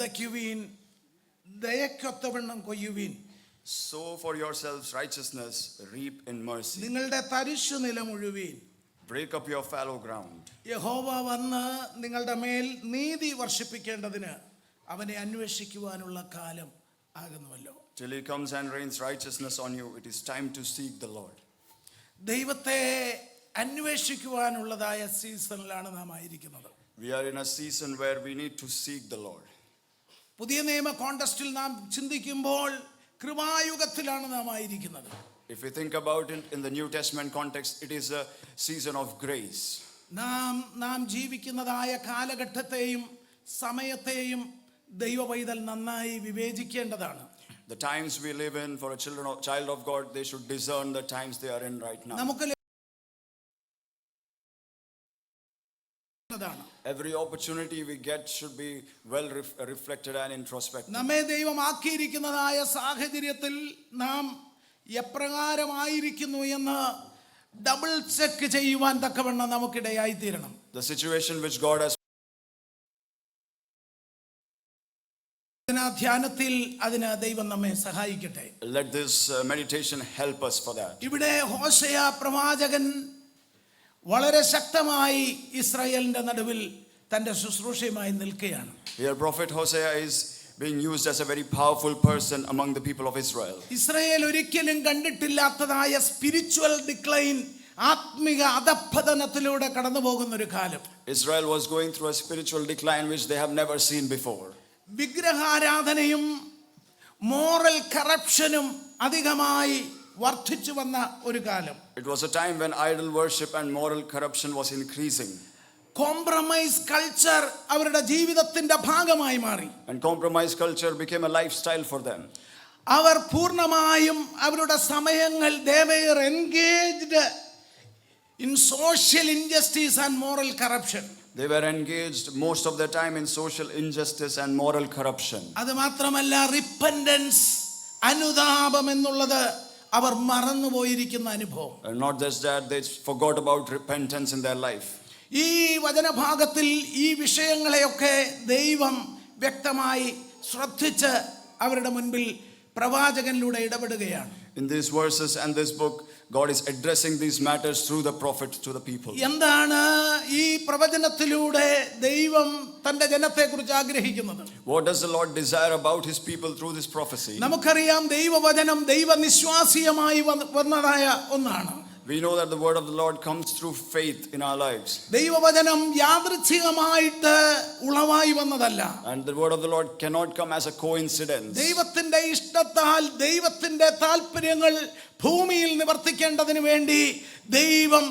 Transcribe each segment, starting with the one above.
വിതയ്ക്കുവീൻ, ദയക്കൊത്തവണ്ണം കൊയ്യുവീൻ. Sow for yourselves righteousness, reap in mercy. നിങ്ങളുടെ തരിശു നിലം ഉഴുവീൻ. Break up your fallow ground. യഹോവ വന്ന് നിങ്ങളുടെ മേൽ നീതി വർഷിപ്പിക്കേണ്ടതിന് അവനെ അന്വേഷിക്കുവാനുള്ള കാലം ആകുന്നുവല്ലോ. Till he comes and rains righteousness on you, it is time to seek the Lord. ദൈവത്തെ അന്വേഷിക്കുവാനുള്ളതായ സീസണിലാണ് നാം ആയിരിക്കുന്നത്. We are in a season where we need to seek the Lord. പുതിയ നിയമ കോണ്ടെക്സ്റ്റിൽ നാം ചിന്തിക്കുമ്പോൾ കൃപായുഗത്തിലാണ് നാം ആയിരിക്കുന്നത്. If we think about it in the New Testament context, it is a season of grace. നാം ജീവിക്കുന്നതായ കാലഘട്ടത്തെയും സമയത്തെയും ദൈവപൈതൽ നന്നായി വിവേചിക്കേണ്ടതാണ്. The times we live in, for a child of God, they should discern the times they are in right now. Every opportunity we get should be well reflected and introspective. നമ്മെ ദൈവം ആക്കിയിരിക്കുന്നതായ സാഹചര്യത്തിൽ നാം എപ്രകാരമായിരിക്കുന്നു എന്ന് double check ചെയ്യുവാൻ തക്കവണ്ണം നമുക്കിടയായി തീരണം. The situation which God has ധ്യാനത്തിൽ അതിന് ദൈവം നമ്മെ സഹായിക്കട്ടെ. Let this meditation help us for that. ഇവിടെ ഹോശയ പ്രവാചകൻ വളരെ ശക്തമായി ഇസ്രായേലിന്റെ നടുവിൽ തന്റെ ശുശ്രൂഷയുമായി നിൽക്കുകയാണ്. Here prophet Hosea is being used as a very powerful person among the people of Israel. Israel ഒരിക്കലും കണ്ടിട്ടില്ലാത്തതായ സ്പിരിച്വൽ ഡിക്ലൈൻ, ആത്മിക അധപ്പതനത്തിലൂടെ കടന്നു പോകുന്ന ഒരു കാലം. Israel was going through a spiritual decline which they have never seen before. വിഗ്രഹാരാധനയും moral കറപ്ഷനും അധികമായി വർദ്ധിച്ചു വന്ന ഒരു കാലം. It was a time when idol worship and moral corruption was increasing. Compromise culture അവരുടെ ജീവിതത്തിന്റെ ഭാഗമായി മാറി. And compromise culture became a lifestyle for them. അവർ പൂർണ്ണമായും അവരുടെ സമയങ്ങൾ they were engaged in social injustice and moral corruption. They were engaged most of their time in social injustice and moral corruption. അത് മാത്രമല്ല repentance, അനുതാപം എന്നുള്ളത് അവർ മറന്നുപോയിരിക്കുന്ന അനുഭവം. And not just that, they forgot about repentance in their life. ഈ വചനഭാഗത്തിൽ ഈ വിഷയങ്ങളെയൊക്കെ ദൈവം വ്യക്തമായി ശ്രദ്ധിച്ച് അവരുടെ മുൻപിൽ പ്രവാചകനിലൂടെ ഇടപെടുകയാണ്. In these verses and this book, God is addressing these matters through the prophet to the people. എന്താണ് ഈ പ്രവചനത്തിലൂടെ ദൈവം തന്റെ ജനത്തെക്കുറിച്ച് ആഗ്രഹിക്കുന്നത്? What does the Lord desire about his people through this prophecy? നമുക്കറിയാം ദൈവവചനം ദൈവനിശ്വാസീയമായി വന്നതായ ഒന്നാണ്. We know that the word of the Lord comes through faith in our lives. ദൈവവചനം യാദൃച്ഛികമായിട്ട് ഉളവായി വന്നതല്ല. And the word of the Lord cannot come as a coincidence. ദൈവത്തിന്റെ ഇഷ്ടത്താൽ ദൈവത്തിന്റെ താല്പര്യങ്ങൾ ഭൂമിയിൽ നിവർത്തിക്കേണ്ടതിന് വേണ്ടി ദൈവം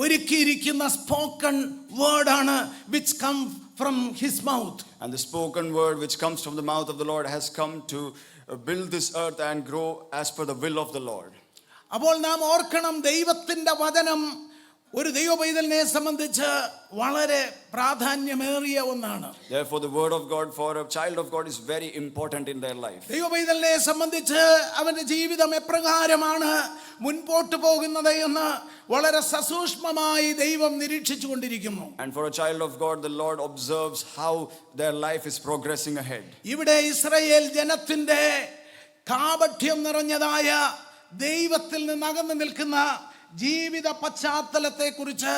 ഒരുക്കിയിരിക്കുന്ന സ്പോക്കൺ വേർഡാണ് which come from his mouth. And the spoken word which comes from the mouth of the Lord has come to build this earth and grow as per the will of the Lord. അപ്പോൾ നാം ഓർക്കണം, ദൈവത്തിന്റെ വചനം ഒരു ദൈവപൈതലിനെ സംബന്ധിച്ച് വളരെ പ്രാധാന്യമേറിയ ഒന്നാണ്. Therefore the word of God for a child of God is very important in their life. ദൈവപൈതലിനെ സംബന്ധിച്ച് അവന്റെ ജീവിതം എപ്രകാരമാണ് മുൻപോട്ട് പോകുന്നത് എന്ന് വളരെ സസൂക്ഷ്മമായി ദൈവം നിരീക്ഷിച്ചു കൊണ്ടിരിക്കുന്നു. And for a child of God, the Lord observes how their life is progressing ahead. ഇവിടെ ഇസ്രായേൽ ജനത്തിന്റെ കാപട്യം നിറഞ്ഞതായ ദൈവത്തിൽ നിന്ന് അകന്നു നിൽക്കുന്ന ജീവിത പശ്ചാത്തലത്തെ കുറിച്ച്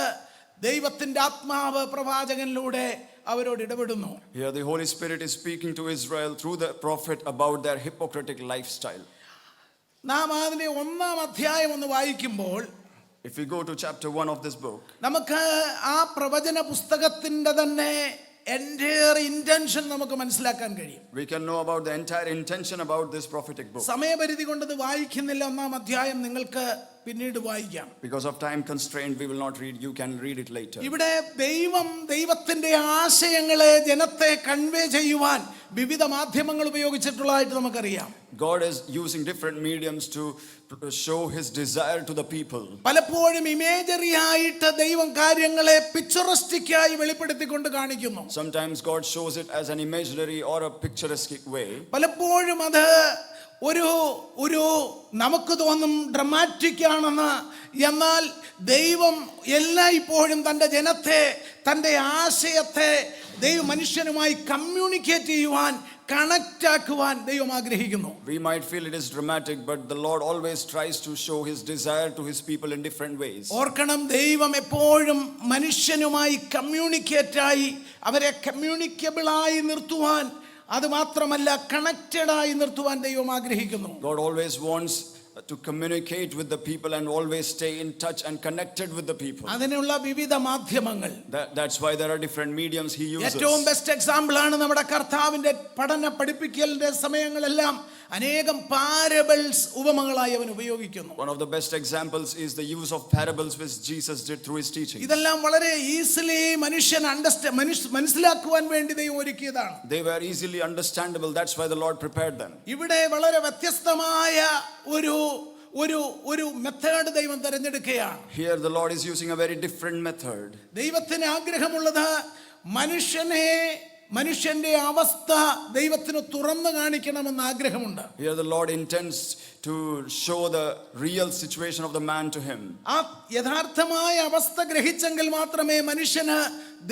ദൈവത്തിന്റെ ആത്മാവ് പ്രവാചകനിലൂടെ അവരോട് ഇടപെടുന്നു. Here the Holy Spirit is speaking to Israel through the prophet about their hypocritic lifestyle. നാം അതിനെ 1-ാം അധ്യായം ഒന്ന് വായിക്കുമ്പോൾ, if we go to chapter 1 of this book, നമുക്ക് ആ പ്രവചന പുസ്തകത്തിന്റെ തന്നെ entire intention നമുക്ക് മനസ്സിലാക്കാൻ കഴിയും. We can know about the entire intention about this prophetic book. സമയപരിധി കൊണ്ട് ഇത് വായിക്കുന്നില്ല. 1-ാം അധ്യായം നിങ്ങൾക്ക് പിന്നീട് വായിക്കാം. Because of time constraint, we will not read. You can read it later. ഇവിടെ ദൈവത്തിന്റെ ആശയങ്ങളെ ജനത്തെ കൺവേ ചെയ്യുവാൻ വിവിധ മാധ്യമങ്ങൾ ഉപയോഗിച്ചിട്ടുള്ളതായിട്ട് നമുക്കറിയാം. God is using different mediums to show his desire to the people. പലപ്പോഴും ഇമേജറി ആയിട്ട് ദൈവം കാര്യങ്ങളെ പിക്ചറിസ്റ്റിക് ആയി വെളിപ്പെടുത്തിക്കൊണ്ട് കാണിക്കുന്നു. Sometimes God shows it as an imaginary or a picturesque way. പലപ്പോഴും അത് ഒരു നമുക്ക് തോന്നും ഡ്രമാറ്റിക് ആണെന്ന്. എന്നാൽ ദൈവം എല്ലായ്പ്പോഴും തൻ്റെ ജനത്തെ, തൻ്റെ ആശയത്തെ ദൈവ മനുഷ്യനുമായി കമ്മ്യൂണിക്കേറ്റ് ചെയ്യുവാൻ കണക്റ്റ് ആക്കുവാൻ ദൈവം ആഗ്രഹിക്കുന്നു. We might feel it is dramatic, but the Lord always tries to show his desire to his people in different ways. ഓർക്കണം, ദൈവം എപ്പോഴും മനുഷ്യനുമായി കമ്മ്യൂണിക്കേറ്റായി അവരെ കമ്മ്യൂണിക്കബിളായി നിർത്തുവാൻ, അത് മാത്രമല്ല കണക്റ്റഡ് ആയി നിർത്തുവാൻ ദൈവം ആഗ്രഹിക്കുന്നു. God always wants to communicate with the people and always stay in touch and connected with the people. അതിനുള്ള വിവിധ മാധ്യമങ്ങൾ. That's why there are different mediums he uses. ഏറ്റവും ബെസ്റ്റ് എക്സാമ്പിൾ ആണ് നമ്മുടെ കർത്താവിന്റെ പഠിപ്പിക്കലിന്റെ സമയങ്ങളെല്ലാം അനേകം പാരബിൾസ് ഉപമകളായി അവൻ ഉപയോഗിക്കുന്നു. One of the best examples is the use of parables which Jesus did through his teaching. ഇതെല്ലാം വളരെ ഈസിലി മനസ്സിലാക്കുവാൻ വേണ്ടി ദൈവം ഒരുക്കിയതാണ്. They were easily understandable. That's why the Lord prepared them. ഇവിടെ വളരെ വ്യത്യസ്തമായ ഒരു മെത്തേഡ് ദൈവം തിരഞ്ഞെടുക്കുകയാണ്. Here the Lord is using a very different method. ദൈവത്തിന് ആഗ്രഹമുള്ളത് മനുഷ്യന്റെ അവസ്ഥ ദൈവത്തിന് തുറന്നു കാണിക്കണമെന്ന് ആഗ്രഹമുണ്ട്. Here the Lord intends to show the real situation of the man to him. ആ യഥാർത്ഥമായ അവസ്ഥ ഗ്രഹിച്ചെങ്കിൽ മാത്രമേ മനുഷ്യന്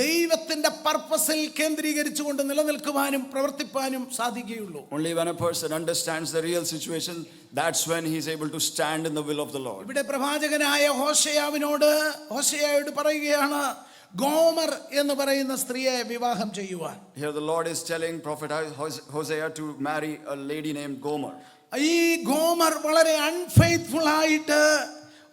ദൈവത്തിന്റെ പർപ്പസിൽ കേന്ദ്രീകരിച്ചുകൊണ്ട് നിലനിൽക്കുവാനും പ്രവർത്തിപ്പാനും സാധിക്കുകയുള്ളൂ. Only when a person understands the real situation, that's when he is able to stand in the will of the Lord. ഇവിടെ പ്രവാചകനായ ഹോശേയായോട് പറയുകയാണ്, ഗോമർ എന്ന് പറയുന്ന സ്ത്രീയെ വിവാഹം ചെയ്യുവാൻ. Here the Lord is telling prophet Hosea to marry a lady named Gomer. ഈ ഗോമർ വളരെ അൺഫെയ്ത്ത്ഫുൾ ആയിട്ട്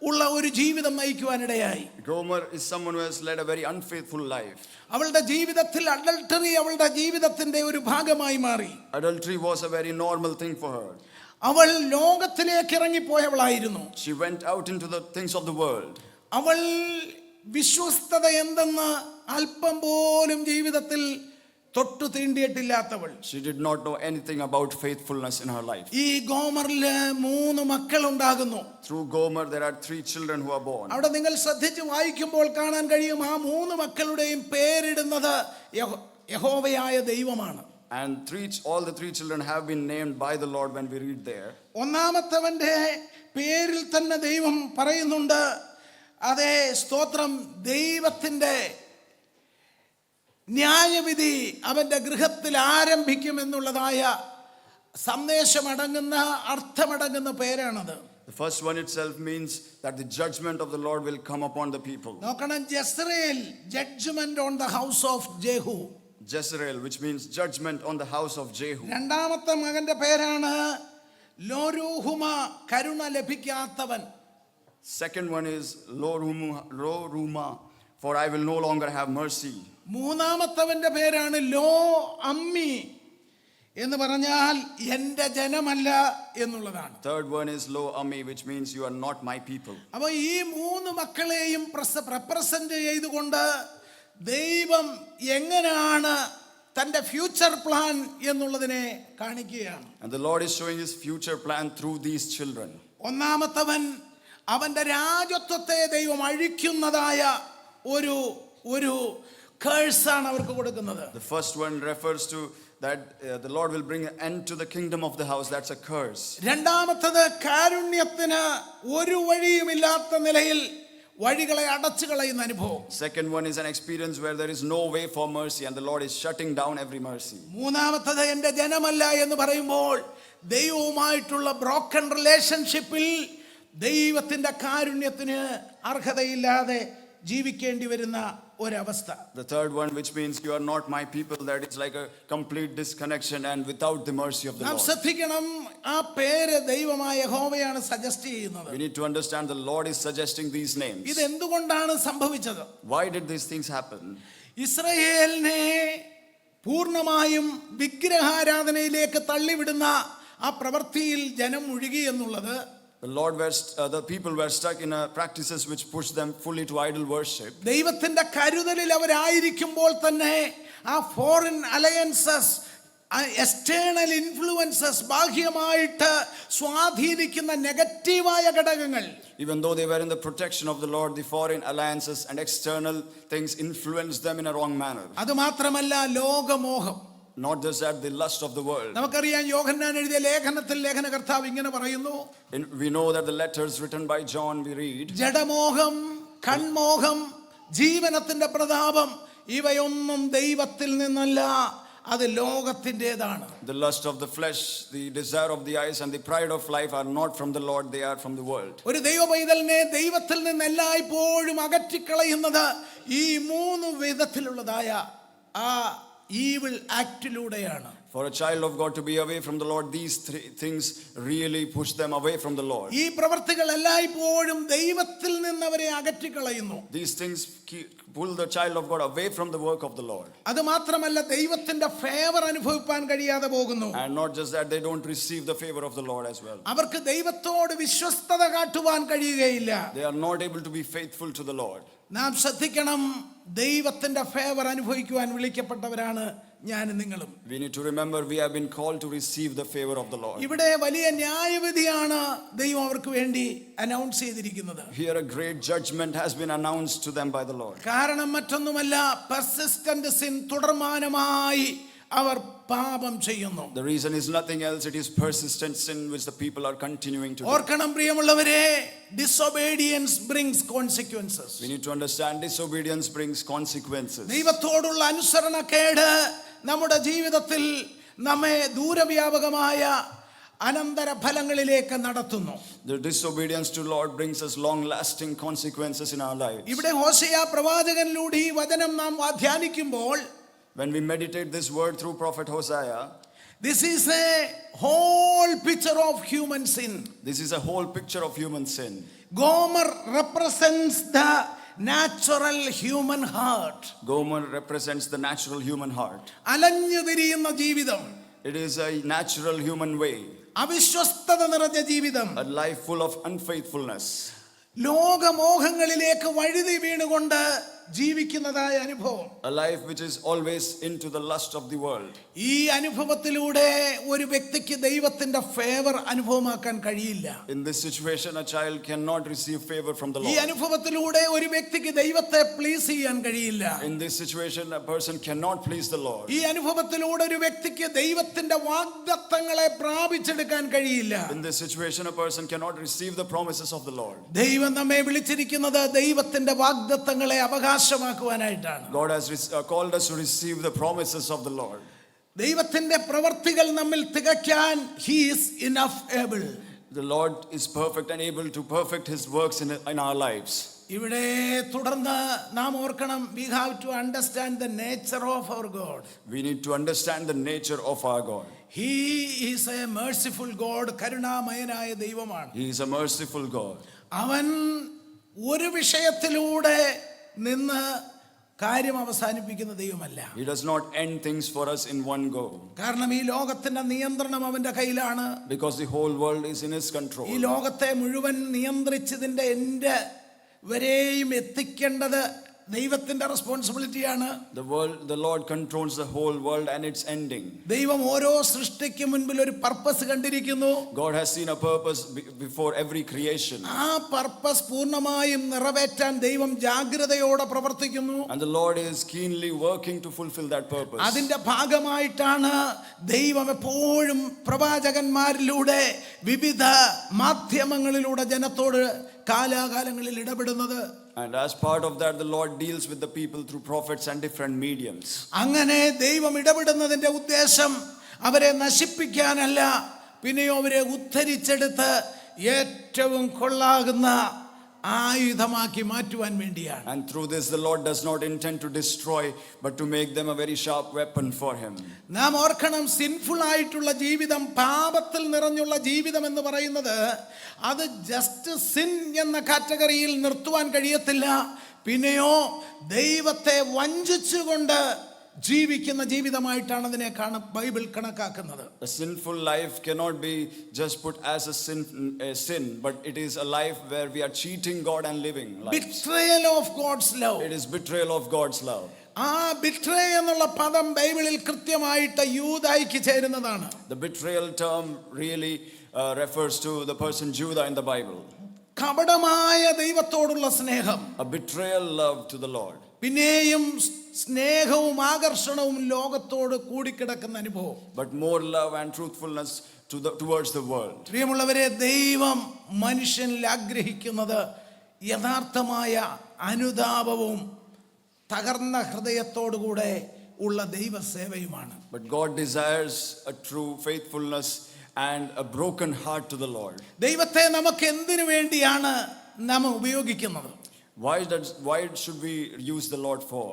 ഉള്ള ഒരു ജീവിതം നയിക്കുവാനിടയായി. Gomer is someone who has led a very unfaithful life. അവളുടെ ജീവിതത്തിൽ അഡൾട്ടറി അവളുടെ ജീവിതത്തിന്റെ ഒരു ഭാഗമായി മാറി. Adultery was a very normal thing for her. അവൾ ലോകത്തിലേക്ക് ഇറങ്ങിപ്പോയവളായിരുന്നു. She went out into the things of the world. അവൾ വിശ്വസ്തത എന്തെന്ന് അല്പം പോലും ജീവിതത്തിൽ തൊട്ടു തീണ്ടിയിട്ടില്ലാത്തവൾ. She did not know anything about faithfulness in her life. ഈ ഗോമറില് 3 മക്കൾ ഉണ്ടാകുന്നു. Through Gomer there are 3 children who are born. അവിടെ നിങ്ങൾ ശ്രദ്ധിച്ച് വായിക്കുമ്പോൾ കാണാൻ കഴിയും, ആ 3 മക്കളുടെയും പേരിടുന്നത് യഹോവയായ ദൈവമാണ്. And all the 3 children have been named by the Lord when we read there. ഒന്നാമത്തവന്റെ പേരിൽ തന്നെ ദൈവം പറയുന്നുണ്ട്, അതേ സ്തോത്രം, ദൈവത്തിന്റെ ന്യായവിധി അവന്റെ ഗൃഹത്തിൽ ആരംഭിക്കുമെന്നുള്ളതായ സന്ദേശമടങ്ങുന്ന അർത്ഥമടങ്ങുന്ന പേരാണത്. The first one itself means that the judgment of the Lord will come upon the people. നോക്കണം, Jezreel, judgment on the house of Jehu. Jezreel, which means judgment on the house of Jehu. രണ്ടാമത്തെ മകന്റെ പേരാണ് ലോരൂഹുമ, കരുണ ലഭിക്കാത്തവൻ. Second one is Lo Ruma, for I will no longer have mercy. മൂന്നാമത്തവന്റെ പേരാണ് law അമ്മി, എന്ന് പറഞ്ഞാൽ എന്റെ ജനമല്ല എന്നുള്ളതാണ്. Third one is Lo Ami, which means you are not my people. അപ്പോൾ ഈ 3 മക്കളെയും റെപ്രസെന്റ് ചെയ്തുകൊണ്ട് ദൈവം എങ്ങനെയാണ് തന്റെ ഫ്യൂച്ചർ പ്ലാൻ എന്നുള്ളതിനെ കാണിക്കുകയാണ്. And the Lord is showing his future plan through these children. ഒന്നാമത്തവൻ അവന്റെ രാജത്വത്തെ ദൈവം അഴിക്കുന്നതായ ഒരു കേഴ്സാണ് അവർക്ക് കൊടുക്കുന്നത്. The first one refers to that the Lord will bring an end to the kingdom of the house. That's a curse. രണ്ടാമത്തത് കാരുണ്യത്തിന് ഒരു വഴിയുമില്ലാത്ത നിലയിൽ വഴികളെ അടച്ചു കളയുന്ന അനുഭവം. Second one is an experience where there is no way for mercy and the Lord is shutting down every mercy. മൂന്നാമത്തത് എന്റെ ജനമല്ല എന്ന് പറയുമ്പോൾ ദൈവവുമായിട്ടുള്ള ബ്രോക്കൺ റിലേഷൻഷിപ്പിൽ ദൈവത്തിന്റെ കാരുണ്യത്തിന് അർഹതയില്ലാതെ ജീവിക്കേണ്ടി വരുന്ന ഒരവസ്ഥ. The third one, which means you are not my people, that is like a complete disconnection and without the mercy of the നാം Lord. ശ്രദ്ധിക്കണം, ആ പേര് ദൈവമായ യഹോവയാണ് സജസ്റ്റ് ചെയ്യുന്നത്. We need to understand the Lord is suggesting these names. ഇത് എന്തുകൊണ്ടാണ് സംഭവിച്ചത്? Why did these things happen? ഇസ്രായേലിനെ പൂർണ്ണമായും വിഗ്രഹാരാധനയിലേക്ക് തള്ളിവിടുന്ന ആ പ്രവൃത്തിയിൽ ജനം മുഴുകി എന്നുള്ളത്, The people were stuck in practices which pushed them fully to idol worship. ദൈവത്തിന്റെ കരുതലിൽ അവരായിരിക്കുമ്പോൾ തന്നെ ആ ഫോറിൻ അലയൻസസ്, എക്സ്റ്റേണൽ ഇൻഫ്ലുവൻസസ്, ബാഹ്യമായിട്ട് സ്വാധീനിക്കുന്ന നെഗറ്റീവായ ഘടകങ്ങൾ, Even though they were in the protection of the Lord, the foreign alliances and external things influenced them in a wrong manner. അത് മാത്രമല്ല ലോകമോഹം. Not just that, the lust of the world. നമുക്കറിയാം, യോഹന്നാൻ എഴുതിയ ലേഖനത്തിൽ ലേഖനകർത്താവ് ഇങ്ങനെ പറയുന്നു, We know that the letters written by John, we read, ജഡമോഹം, കൺമോഹം, ജീവനത്തിന്റെ പ്രതാപം, ഇവയൊന്നും ദൈവത്തിൽ നിന്നല്ല, അത് ലോകത്തിൻ്റെതാണ്. The lust of the flesh, the desire of the eyes, and the pride of life are not from the Lord, they are from the world. ഒരു ദൈവപൈതലിനെ ദൈവത്തിൽ നിന്ന് എല്ലായ്പ്പോഴും അകറ്റിക്കളയുന്നത് ഈ മൂന്ന് വിധത്തിലുള്ളതായ ആ evil ആക്ടിലൂടെയാണ്. For a child of God to be away from the Lord, these three things really push them away from the Lord. ഈ പ്രവൃത്തികൾ എല്ലായ്പ്പോഴും ദൈവത്തിൽ നിന്ന് അവരെ അകറ്റിക്കളയുന്നു. These things pull the child of God away from the work of the Lord. അത് മാത്രമല്ല, ദൈവത്തിന്റെ favour അനുഭവിപ്പാൻ കഴിയാതെ പോകുന്നു. And not just that, they don't receive the favor of the Lord as well. അവർക്ക് ദൈവത്തോട് വിശ്വസ്തത കാട്ടുവാൻ കഴിയുകയില്ല. They are not able to be faithful to the Lord. നാം ശ്രദ്ധിക്കണം, ദൈവത്തിന്റെ ഫേവർ അനുഭവിക്കുവാൻ വിളിക്കപ്പെട്ടവരാണ് ഞാനും നിങ്ങളും. We need to remember we have been called to receive the favor of the Lord. ഇവിടെ വലിയ ന്യായവിധിയാണ് ദൈവം അവർക്ക് വേണ്ടി അനൗൺസ് ചെയ്തിരിക്കുന്നത്. Here a great judgment has been announced to them by the Lord. കാരണം മറ്റൊന്നുമല്ല, പെർസിസ്റ്റന്റ് സിൻ, തുടർമാനമായി അവർ പാപം ചെയ്യുന്നു. The reason is nothing else, it is persistent sin which the people are continuing to do. ഓർക്കണം പ്രിയമുള്ളവരെ, disobedience brings consequences. We need to understand disobedience brings consequences. ദൈവത്തോടുള്ള അനുസരണക്കേട് നമ്മുടെ ജീവിതത്തിൽ നമ്മെ ദൂരവ്യാപകമായ അനന്തര ഫലങ്ങളിലേക്ക് നടത്തുന്നു. The disobedience to Lord brings us long-lasting consequences in our lives. ഇവിടെ ഹോശേയ പ്രവാചകനിലൂടെ ഈ വചനം നാം ധ്യാനിക്കുമ്പോൾ, when we meditate this word through prophet Hosea, this is a whole picture of human sin. this is a whole picture of human sin. Gomer represents the natural human heart. Gomer represents the natural human heart. അലഞ്ഞു തിരിയുന്ന ജീവിതം, It is a natural human way, അവിശ്വസ്തത നിറഞ്ഞ ജീവിതം, a life full of unfaithfulness, ലോകമോഹങ്ങളിലേക്ക് വഴുതി വീണുകൊണ്ട് ജീവിക്കുന്നതായ അനുഭവം. a life which is always into the lust of the world. ഈ അനുഭവത്തിലൂടെ ഒരു വ്യക്തിക്ക് ദൈവത്തിന്റെ ഫേവർ അനുഭവമാക്കാൻ കഴിയില്ല. In this situation, a child cannot receive favor from the ഈ Lord. അനുഭവത്തിലൂടെ ഒരു വ്യക്തിക്ക് ദൈവത്തെ പ്ലീസ് ചെയ്യാൻ കഴിയില്ല. In this situation, a person cannot please the Lord. ഈ അനുഭവത്തിലൂടെ ഒരു വ്യക്തിക്ക് ദൈവത്തിന്റെ വാഗ്ദത്തങ്ങളെ പ്രാപിച്ചെടുക്കാൻ കഴിയില്ല. In this situation, a person cannot receive the promises of the Lord. ദൈവം നമ്മെ വിളിച്ചിരിക്കുന്നത് ദൈവത്തിന്റെ വാഗ്ദത്തങ്ങളെ അവകാശമാക്കുവാനായിട്ടാണ്. God has called us to receive the promises of the Lord. ദൈവത്തിന്റെ പ്രവർത്തികൾ നമ്മിൽ തികയ്ക്കാൻ he is enough able. The Lord is perfect and able to perfect his works in our lives. ഇവിടെ തുടർന്ന് നാം ഓർക്കണം, we have to understand the nature of our God. We need to understand the nature of our God. He is a merciful God. കരുണാമയനായ ദൈവമാണ്. He is a merciful God. അവൻ ഒരു വിഷയത്തിലൂടെ നിന്ന് കാര്യം അവസാനിപ്പിക്കുന്ന ദൈവമല്ല. He does not end things for us in one go. കാരണം ഈ ലോകത്തിന്റെ നിയന്ത്രണം അവന്റെ കയ്യിലാണ്. Because the whole world is in his control. ഈ ലോകത്തെ മുഴുവൻ നിയന്ത്രിച്ചതിന്റെ എൻ്റെ വരെയും എത്തിക്കേണ്ടത് ദൈവത്തിന്റെ റെസ്പോൺസിബിലിറ്റിയാണ്. The Lord controls the whole world and its ending. ദൈവം ഓരോ സൃഷ്ടിക്ക് മുൻപിൽ ഒരു പർപ്പസ് കണ്ടിരിക്കുന്നു. God has seen a purpose before every creation. ആ പർപ്പസ് പൂർണ്ണമായും നിറവേറ്റാൻ ദൈവം ജാഗ്രതയോടെ പ്രവർത്തിക്കുന്നു. And the Lord is keenly working to fulfill that purpose. അതിന്റെ ഭാഗമായിട്ടാണ് ദൈവം എപ്പോഴും പ്രവാചകന്മാരിലൂടെ വിവിധ മാധ്യമങ്ങളിലൂടെ ജനത്തോട് കാലാകാലങ്ങളിൽ ഇടപെടുന്നത്. And as part of that, the Lord deals with the people through prophets and different mediums. അങ്ങനെ ദൈവം ഇടപെടുന്നതിന്റെ ഉദ്ദേശം അവരെ നശിപ്പിക്കാനല്ല, പിന്നെയോ അവരെ ഉദ്ധരിച്ചെടുത്ത് ഏറ്റവും കൊള്ളാകുന്ന ആയുധമാക്കി മാറ്റുവാൻ വേണ്ടിയാണ്. And through this, the Lord does not intend to destroy, but to make them a very sharp weapon for him. നാം ഓർക്കണം, സിൻഫുൾ ആയിട്ടുള്ള ജീവിതം, പാപത്തിൽ നിറഞ്ഞുള്ള ജീവിതം എന്ന് പറയുന്നത് അത് ജസ്റ്റ് സിൻ എന്ന കാറ്റഗറിയിൽ നിർത്തുവാൻ കഴിയത്തില്ല. പിന്നെയോ ദൈവത്തെ വഞ്ചിച്ചുകൊണ്ട് ജീവിക്കുന്ന ജീവിതമായിട്ടാണ് അതിനെ ബൈബിൾ കണക്കാക്കുന്നത്. A sinful life cannot be just put as a sin, but it is a life where we are cheating God and living lives. Betrayal of God's love. It is betrayal of God's love. ആ betray എന്നുള്ള പദം ബൈബിളിൽ കൃത്യമായിട്ട് യൂദായ്ക്ക് ചേരുന്നതാണ്. The betrayal term really refers to the person Judah in the Bible. കപടമായ ദൈവത്തോടുള്ള സ്നേഹം, A betrayal love to the Lord. പിന്നെയും സ്നേഹവും ആകർഷണവും ലോകത്തോട് കൂടിക്കിടക്കുന്ന അനുഭവം. But more love and truthfulness towards the world. പ്രിയമുള്ളവരെ, ദൈവം മനുഷ്യനിൽ ആഗ്രഹിക്കുന്നത് യഥാർത്ഥമായ അനുതാപവും തകർന്ന ഹൃദയത്തോടുകൂടെ ഉള്ള ദൈവസേവയുമാണ്. But God desires a true faithfulness and a broken heart to the Lord. ദൈവത്തെ നമുക്ക് എന്തിനു വേണ്ടിയാണ് നാം ഉപയോഗിക്കുന്നത്? Why should we use the Lord for?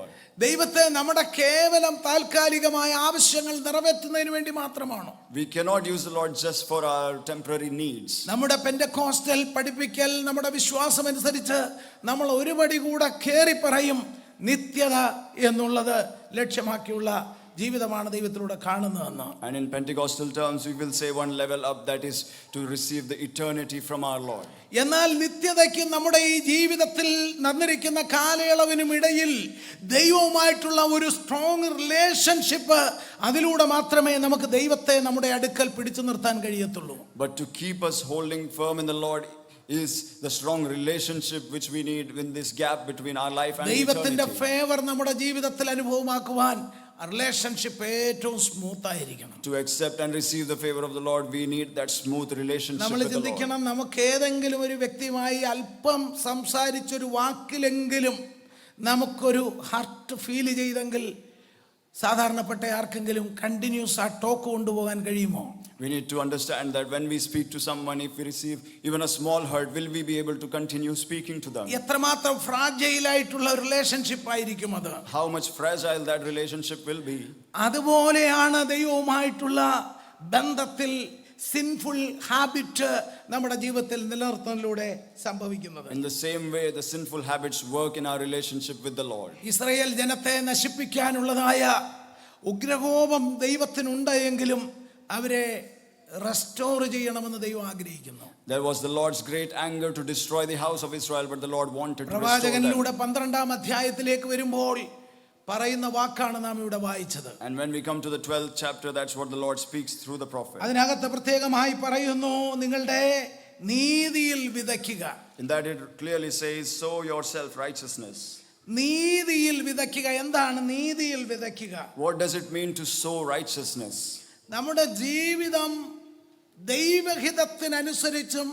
ദൈവത്തെ നമ്മുടെ കേവലം താൽക്കാലികമായ ആവശ്യങ്ങൾ നിറവേറ്റുന്നതിന് വേണ്ടി മാത്രമാണോ? We cannot use the Lord just for our temporary needs. നമ്മുടെ പെന്തക്കോസ്റ്റൽ പഠിപ്പിക്കൽ, നമ്മുടെ വിശ്വാസം അനുസരിച്ച് നമ്മൾ ഒരു പടി കൂടെ കേറി പറയും, നിത്യത എന്നുള്ളത് ലക്ഷ്യമാക്കിയുള്ള ജീവിതമാണ് ദൈവത്തിലൂടെ കാണുന്നതെന്ന്. And in Pentecostal terms we will say one level up, that is to receive the eternity from our Lord. എന്നാൽ നിത്യതയ്ക്കും നമ്മുടെ ഈ ജീവിതത്തിൽ നടന്നിരിക്കുന്ന കാലയളവിനും ഇടയിൽ ദൈവവുമായിട്ടുള്ള ഒരു സ്ട്രോങ് റിലേഷൻഷിപ്പ്, അതിലൂടെ മാത്രമേ നമുക്ക് ദൈവത്തെ നമ്മുടെ അടുക്കൽ പിടിച്ചു നിർത്താൻ കഴിയത്തുള്ളൂ. But to keep us holding firm in the Lord is the strong relationship which we need in this gap between our life and ദൈവത്തിന്റെ eternity. ഫേവർ നമ്മുടെ ജീവിതത്തിൽ അനുഭവമാക്കുവാൻ റിലേഷൻഷിപ്പ് ഏറ്റവും സ്മൂത്ത് ആയിരിക്കണം. To accept and receive the favor of the Lord, we need that smooth relationship നമ്മൾ with the Lord. ചിന്തിക്കണം, നമുക്ക് ഏതെങ്കിലും ഒരു വ്യക്തിയുമായി അല്പം സംസാരിച്ചൊരു വാക്കിലെങ്കിലും നമുക്കൊരു ഹാർട്ട് ഫീൽ ചെയ്തെങ്കിൽ സാധാരണപ്പെട്ട ആർക്കെങ്കിലും കണ്ടിന്യൂസ് ആ ടോക്ക് കൊണ്ടുപോകാൻ കഴിയുമോ? We need to understand that when we speak to someone, if we receive even a small hurt, will we be able to continue speaking to them? എത്രമാത്രം ഫ്രാജൈൽ ആയിട്ടുള്ള relationship ആയിരിക്കും അത്. How much fragile that relationship will be. അതുപോലെയാണ് ദൈവവുമായിട്ടുള്ള ബന്ധത്തിൽ sinful habit നമ്മുടെ ജീവിതത്തിൽ നിലനിർത്തുന്നതിലൂടെ സംഭവിക്കുന്നത്. In the same way, the sinful habits work in our relationship with the Lord. Israel ജനത്തെ നശിപ്പിക്കാനുള്ളതായ ഉഗ്രകോപം ദൈവത്തിനുണ്ടെങ്കിലും അവരെ റെസ്റ്റോർ ചെയ്യണമെന്ന് ദൈവം ആഗ്രഹിക്കുന്നു. There was the Lord's great anger to destroy the house of Israel, but the Lord wanted to restore them. പ്രവാചകനിലൂടെ 12-ാം അധ്യായത്തിലേക്ക് വരുമ്പോൾ പറയുന്ന വാക്കാണ് നാം ഇവിടെ വായിച്ചത്. And when we come to the 12th chapter, that's what the Lord speaks through the prophet. അതിനകത്ത് പ്രത്യേകമായി പറയുന്നു, നിങ്ങളുടെ നീതിയിൽ വിതയ്ക്കുക. In that it clearly says, sow yourself righteousness. നീതിയിൽ വിതയ്ക്കുക. എന്താണ് നീതിയിൽ വിതയ്ക്കുക? What does it mean to sow righteousness? നമ്മുടെ ജീവിതം ദൈവഹിതത്തിനനുസരിച്ചും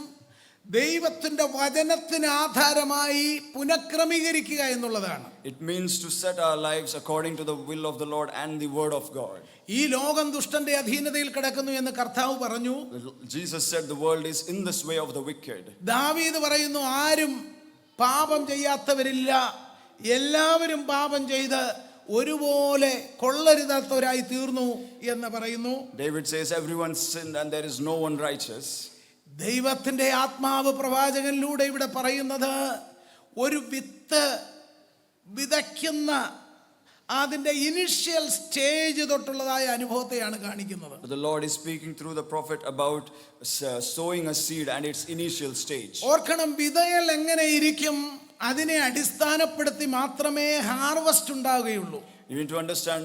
ദൈവത്തിന്റെ വചനത്തിന് ആധാരമായി പുനഃക്രമീകരിക്കുക എന്നുള്ളതാണ്. It means to set our lives according to the will of the Lord and the word of God. ഈ ലോകം ദുഷ്ടന്റെ അധീനതയിൽ കിടക്കുന്നു എന്ന് കർത്താവ് പറഞ്ഞു. Jesus said the world is in the sway of the wicked. ദാവീദ് പറയുന്നു, ആരും പാപം ചെയ്യാത്തവരില്ല, എല്ലാവരും പാപം ചെയ്ത് ഒരുപോലെ കൊള്ളരുതാത്തവരായി തീർന്നു എന്ന് പറയുന്നു. David says everyone sinned and there is no one righteous. ദൈവത്തിന്റെ ആത്മാവ് പ്രവാചകനിലൂടെ ഇവിടെ പറയുന്നത്, ഒരു വിത്ത് വിതയ്ക്കുന്ന അതിന്റെ ഇനിഷ്യൽ സ്റ്റേജ് തൊട്ടുള്ളതായ അനുഭവത്തെയാണ് കാണിക്കുന്നത്. The Lord is speaking through the prophet about sowing a seed and its initial stage. ഓർക്കണം, വിതയൽ എങ്ങനെ ഇരിക്കും, അതിനെ അടിസ്ഥാനപ്പെടുത്തി മാത്രമേ ഹാർവസ്റ്റ് ഉണ്ടാവുകയുള്ളൂ. You need to understand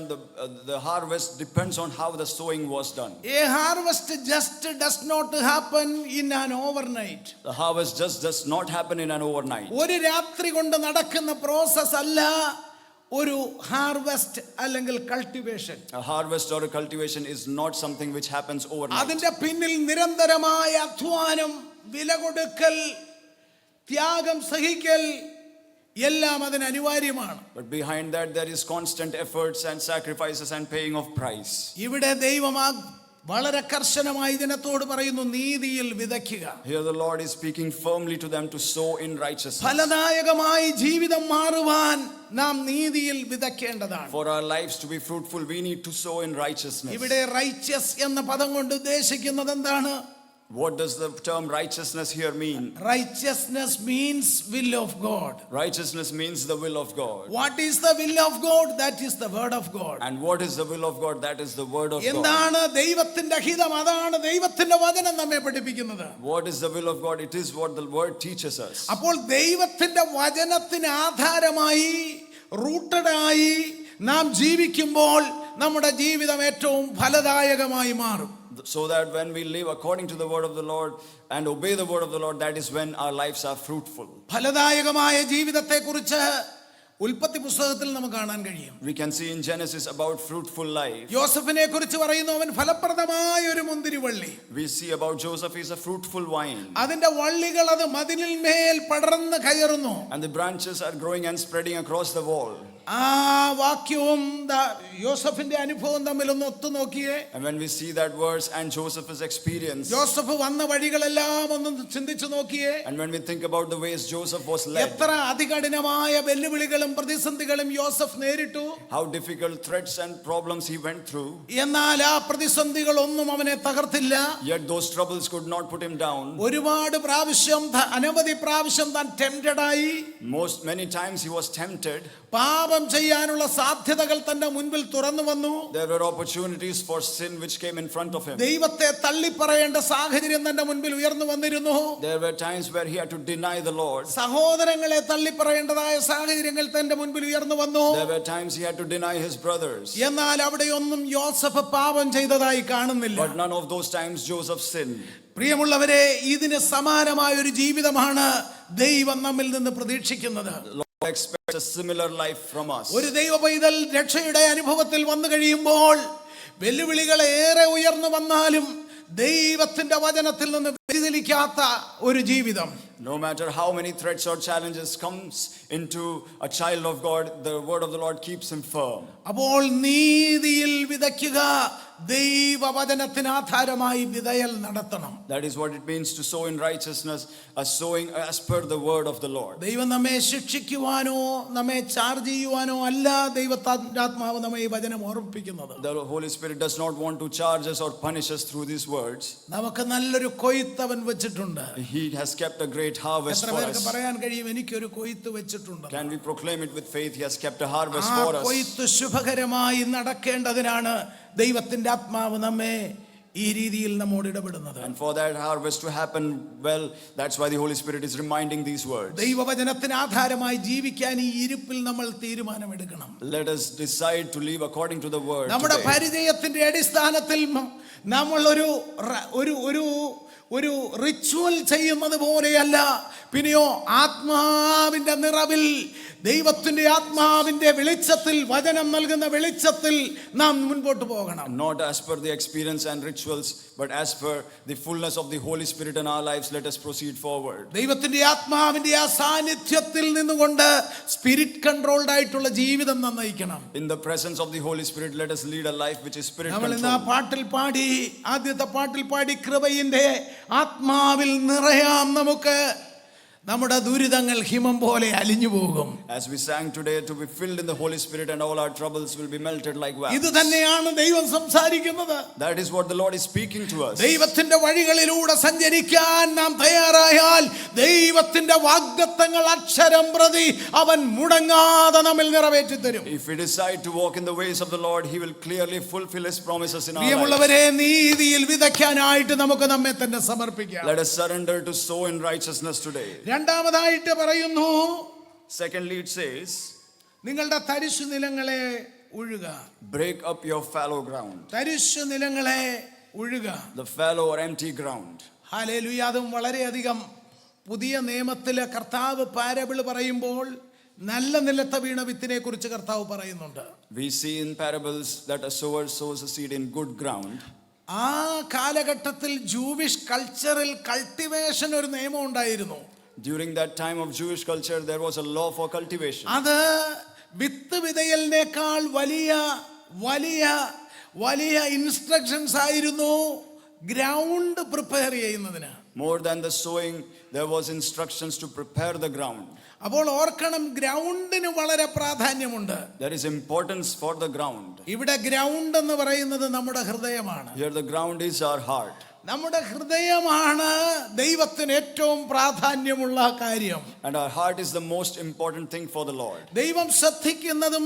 the harvest depends on how the sowing was done. A harvest just does not happen in an overnight. The harvest just does not happen in an overnight. ഒരു രാത്രി കൊണ്ട് നടക്കുന്ന process അല്ല ഒരു harvest അല്ലെങ്കിൽ cultivation. A harvest or a cultivation is not something which happens overnight. അതിന്റെ പിന്നിൽ നിരന്തരമായ അധ്വാനം, വില കൊടുക്കൽ, ത്യാഗം സഹിക്കൽ എല്ലാം അതിന് അനിവാര്യമാണ്. But behind that there is constant efforts and sacrifices and paying of price. ഇവിടെ ദൈവം വളരെ കർശനമായി ജനത്തോട് പറയുന്നു, നീതിയിൽ വിതയ്ക്കുക. Here the Lord is speaking firmly to them to sow in righteousness. ഫലദായകമായി ജീവിതം മാറുവാൻ നാം നീതിയിൽ വിതയ്ക്കേണ്ടതാണ്. For our lives to be fruitful, we need to sow in righteousness. ഇവിടെ റൈച്ചസ് എന്ന പദം കൊണ്ട് ഉദ്ദേശിക്കുന്നത് എന്താണ്? What does the term righteousness here mean? Righteousness means will of God. Righteousness means the will of God. What is the will of God? That is the word of God. And what is the will of God? That is the word of God. എന്താണ് ദൈവത്തിന്റെ ഹിതം? അതാണ് ദൈവത്തിന്റെ വചനം നമ്മെ പഠിപ്പിക്കുന്നത്. What is the will of God? It is what the word teaches us. അപ്പോൾ ദൈവത്തിന്റെ വചനത്തിന് ആധാരമായി റൂട്ടഡായി നാം ജീവിക്കുമ്പോൾ നമ്മുടെ ജീവിതം ഏറ്റവും ഫലദായകമായി മാറും. So that when we live according to the word of the Lord and obey the word of the Lord, that is when our lives are fruitful. ഫലദായകമായ ജീവിതത്തെക്കുറിച്ച് ഉൽപ്പത്തി പുസ്തകത്തിൽ നമുക്ക് കാണാൻ കഴിയും. We can see in Genesis about fruitful life. യോസഫിനെ കുറിച്ച് പറയുന്നു, അവൻ ഫലപ്രദമായ ഒരു മുന്തിരിവള്ളി. We see about Joseph, he is a fruitful vine. അതിന്റെ വള്ളികൾ അത് മതിലിന്മേൽ പടർന്ന് കയറുന്നു. And the branches are growing and spreading across the wall. ആ വാക്യവും യോസഫിന്റെ അനുഭവം തമ്മിലൊന്ന് ഒത്തുനോക്കിയേ. And when we see that verse and Joseph's experience, Joseph വന്ന വഴികളെല്ലാം ഒന്ന് ചിന്തിച്ചു നോക്കിയേ. and when we think about the ways Joseph was led, എത്ര അതികഠിനമായ വെല്ലുവിളികളും പ്രതിസന്ധികളും യോസഫ് നേരിട്ടു. how difficult threats and problems he went through, എന്നാൽ ആ പ്രതിസന്ധികളൊന്നും അവനെ തകർത്തില്ല. yet those troubles could not put him down. ഒരുപാട് പ്രാവശ്യം അനവധി പ്രാവശ്യം താൻ ടെംപ്റ്റഡ് ആയി. Many times he was tempted. പാപം ചെയ്യാനുള്ള സാധ്യതകൾ തന്റെ മുൻപിൽ തുറന്നു വന്നു. There were opportunities for sin which came in front of him. ദൈവത്തെ തള്ളിപ്പറയേണ്ട സാഹചര്യം തന്റെ മുൻപിൽ ഉയർന്നു വന്നിരുന്നു. There were times where he had to deny the Lord. സഹോദരങ്ങളെ തള്ളിപ്പറയേണ്ടതായ സാഹചര്യങ്ങൾ തന്റെ മുൻപിൽ ഉയർന്നു വന്നു. There were times he had to deny his brothers. എന്നാൽ അവിടെയൊന്നും യോസഫ് പാപം ചെയ്തതായി കാണുന്നില്ല. But none of those times Joseph sinned. പ്രിയമുള്ളവരെ, ഇതിന് സമാനമായ ഒരു ജീവിതമാണ് ദൈവം നമ്മിൽ നിന്ന് പ്രതീക്ഷിക്കുന്നത്. Lord expects a similar life from us. ഒരു ദൈവ പൈതൽ രക്ഷയുടെ അനുഭവത്തിൽ വന്നു കഴിയുമ്പോൾ വെല്ലുവിളികൾ ഏറെ ഉയർന്നു വന്നാലും ദൈവത്തിന്റെ വചനത്തിൽ നിന്ന് വ്യതിചലിക്കാത്ത ഒരു ജീവിതം. No matter how many threats or challenges comes into a child of God, the word of the Lord keeps him firm. അപ്പോൾ നീതിയിൽ വിതയ്ക്കുക, ദൈവവചനത്തിന് ആധാരമായി വിതയൽ നടത്തണം. That is what it means to sow in righteousness, a sowing as per the word of the Lord. ദൈവം നമ്മെ ശിക്ഷിക്കുവാനോ നമ്മെ charge ചെയ്യുവാനോ അല്ല ദൈവത്താത്മാവ് നമ്മെ ഈ വചനം ഓർമ്മിപ്പിക്കുന്നത്. The Holy Spirit does not want to charge us or punish us through these words. നമുക്ക് നല്ലൊരു കൊയ്ത്തവൻ വെച്ചിട്ടുണ്ട്. He has kept a great harvest എത്ര for പേർക്ക് us. പറയാൻ കഴിയും എനിക്കൊരു കൊയ്ത്ത് വെച്ചിട്ടുണ്ട്? Can we proclaim it with faith? He has kept a harvest for us. കൊയ്ത്ത് ശുഭകരമായി നടക്കേണ്ടതിനാണ് ദൈവത്തിന്റെ ആത്മാവ് നമ്മെ ഈ രീതിയിൽ നമ്മോട് ഇടപെടുന്നത്. And for that harvest to happen well, that's why the Holy Spirit is reminding these words. ദൈവവചനത്തിന് ആധാരമായി ജീവിക്കാൻ ഈ ഇരുപ്പിൽ നമ്മൾ തീരുമാനമെടുക്കണം. Let us decide to live according to the word. നമ്മുടെ today. പരിചയത്തിന്റെ അടിസ്ഥാനത്തിൽ നമ്മൾ ഒരു റിച്വൽ ചെയ്യുന്നത് പോലെയല്ല, പിന്നെയോ ആത്മാവിന്റെ നിറവിൽ ദൈവത്തിന്റെ ആത്മാവിന്റെ വെളിച്ചത്തിൽ, വചനം നൽകുന്ന വെളിച്ചത്തിൽ നാം മുൻപോട്ട് പോകണം. Not as per the experience and rituals, but as per the fullness of the Holy Spirit in our lives, let us proceed forward. ദൈവത്തിന്റെ ആത്മാവിന്റെ ആ സാന്നിധ്യത്തിൽ നിന്നുകൊണ്ട് സ്പിരിറ്റ് കൺട്രോൾഡ് ആയിട്ടുള്ള ജീവിതം നയിക്കണം. In the presence of the Holy Spirit, let us lead a life which is spirit നമ്മൾ ഇന്ന് ആ controlled. ആദ്യത്തെ പാട്ടിൽ പാടി കൃപയിന്റെ ആത്മാവിൽ നിറയാം നമുക്ക്, നമ്മുടെ ദുരിതങ്ങൾ ഹിമം പോലെ അലിഞ്ഞു പോകും. As we sang today, to be filled in the Holy Spirit and all our troubles will be melted like wax. ഇത് തന്നെയാണ് ദൈവം സംസാരിക്കുന്നത്. That is what the Lord is speaking to us. ദൈവത്തിന്റെ വഴികളിലൂടെ സഞ്ചരിക്കാൻ നാം തയ്യാറായാൽ ദൈവത്തിന്റെ വാഗ്ദത്തങ്ങൾ അക്ഷരം പ്രതി അവൻ മുടങ്ങാതെ നമ്മിൽ നിറവേറ്റി തരും. If we decide to walk in the ways of the Lord, He will clearly fulfill His promises in our lives. പ്രിയമുള്ളവരെ, നീതിയിൽ വിതയ്ക്കാനായിട്ട് നമുക്ക് നമ്മെ തന്നെ സമർപ്പിക്കാം. Let us surrender to sow in righteousness today. രണ്ടാമതായിട്ട് പറയുന്നു, Secondly, it says, നിങ്ങളുടെ തരിശു നിലങ്ങളെ ഉഴുക. break up your fallow ground. തരിശു നിലങ്ങളെ ഉഴുക. The fallow or empty ground. Hallelujah. അതും വളരെയധികം പുതിയ നിയമത്തിലെ കർത്താവ് പാരബിൾ പറയുമ്പോൾ നല്ല നിലത്ത് വീണ വിത്തിനെ കുറിച്ച് കർത്താവ് പറയുന്നുണ്ട്. We see in parables that a sower sows a seed in good ground. ആ കാലഘട്ടത്തിൽ ജൂവിഷ് കൾച്ചറിൽ കൾട്ടിവേഷൻ ഒരു നിയമം ഉണ്ടായിരുന്നു. During that time of Jewish culture, there was a law for cultivation. അത് വിത്ത് വിതയലിനേക്കാൾ വലിയ ഇൻസ്ട്രക്ഷൻസ് ആയിരുന്നു ഗ്രൗണ്ട് പ്രിപ്പയർ ചെയ്യുന്നതിന്. More than the sowing, there was instructions to prepare the ground. അപ്പോൾ ഓർക്കണം, ഗ്രൗണ്ടിന് വളരെ പ്രാധാന്യമുണ്ട്. There is importance for the ground. ഇവിടെ ground എന്ന് പറയുന്നത് നമ്മുടെ ഹൃദയമാണ്. Here the ground is our heart. നമ്മുടെ ഹൃദയമാണ് ദൈവത്തിന് ഏറ്റവും പ്രാധാന്യമുള്ള കാര്യം. And our heart is the most important thing for the Lord. ദൈവം ശ്രദ്ധിക്കുന്നതും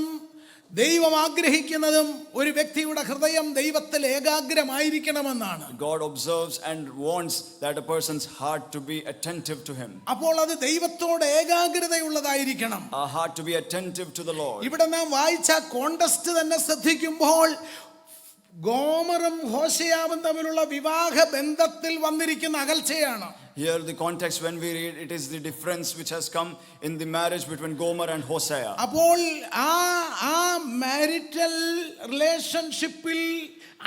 ദൈവം ആഗ്രഹിക്കുന്നതും ഒരു വ്യക്തിയുടെ ഹൃദയം ദൈവത്തിൽ ഏകാഗ്രമായിരിക്കണമെന്നാണ്. God observes and wants that a person's heart to be attentive to Him. അപ്പോൾ അത് ദൈവത്തോട് ഏകാഗ്രതയുള്ളതായിരിക്കണം. Our heart to be attentive to the Lord. ഇവിടെ നാം വായിച്ച കോണ്ടസ്റ്റ് തന്നെ ശ്രദ്ധിക്കുമ്പോൾ ഗോമറും ഹോശയാവും തമ്മിലുള്ള വിവാഹ ബന്ധത്തിൽ വന്നിരിക്കുന്ന അകൽച്ചയാണ്. Here the context when we read, it is the difference which has come in the marriage between Gomer and Hosea. അപ്പോൾ ആ മാരിറ്റൽ റിലേഷൻഷിപ്പിൽ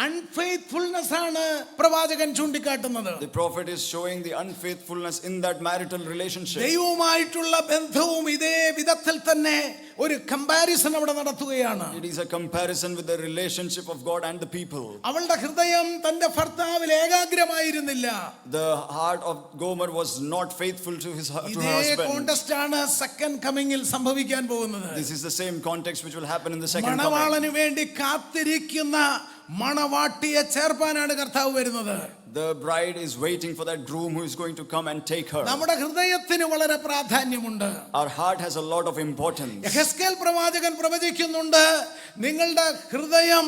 അൺഫെയ്ത്ത്ഫുൾനെസ് ആണ് പ്രവാചകൻ ചൂണ്ടിക്കാട്ടുന്നത്. The prophet is showing the unfaithfulness in that marital relationship. ദൈവവുമായിട്ടുള്ള ബന്ധവും ഇതേ വിധത്തിൽ തന്നെ ഒരു കമ്പാരിസൺ അവിടെ നടത്തുകയാണ്. It is a comparison with the relationship of God and the people. അവളുടെ ഹൃദയം തന്റെ ഭർത്താവിൽ ഏകാഗ്രമായിരുന്നില്ല. The heart of Gomer was not faithful to her ഇതേ husband. കോണ്ടെക്സ്റ്റ് ആണ് സെക്കൻഡ് കമ്മിങ്ങിൽ സംഭവിക്കാൻ പോകുന്നത്. This is the same context which will happen in the second coming. മണവാളന് വേണ്ടി കാത്തിരിക്കുന്ന മണവാട്ടിയെ ചേർപ്പാനാണ് കർത്താവ് വരുന്നത്. The bride is waiting for that groom who is going to come and take her. നമ്മുടെ ഹൃദയത്തിന് വളരെ പ്രാധാന്യമുണ്ട്. Our heart has a lot of importance. യെഹെസ്കേൽ പ്രവാചകൻ പ്രവചിക്കുന്നുണ്ട്, നിങ്ങളുടെ ഹൃദയം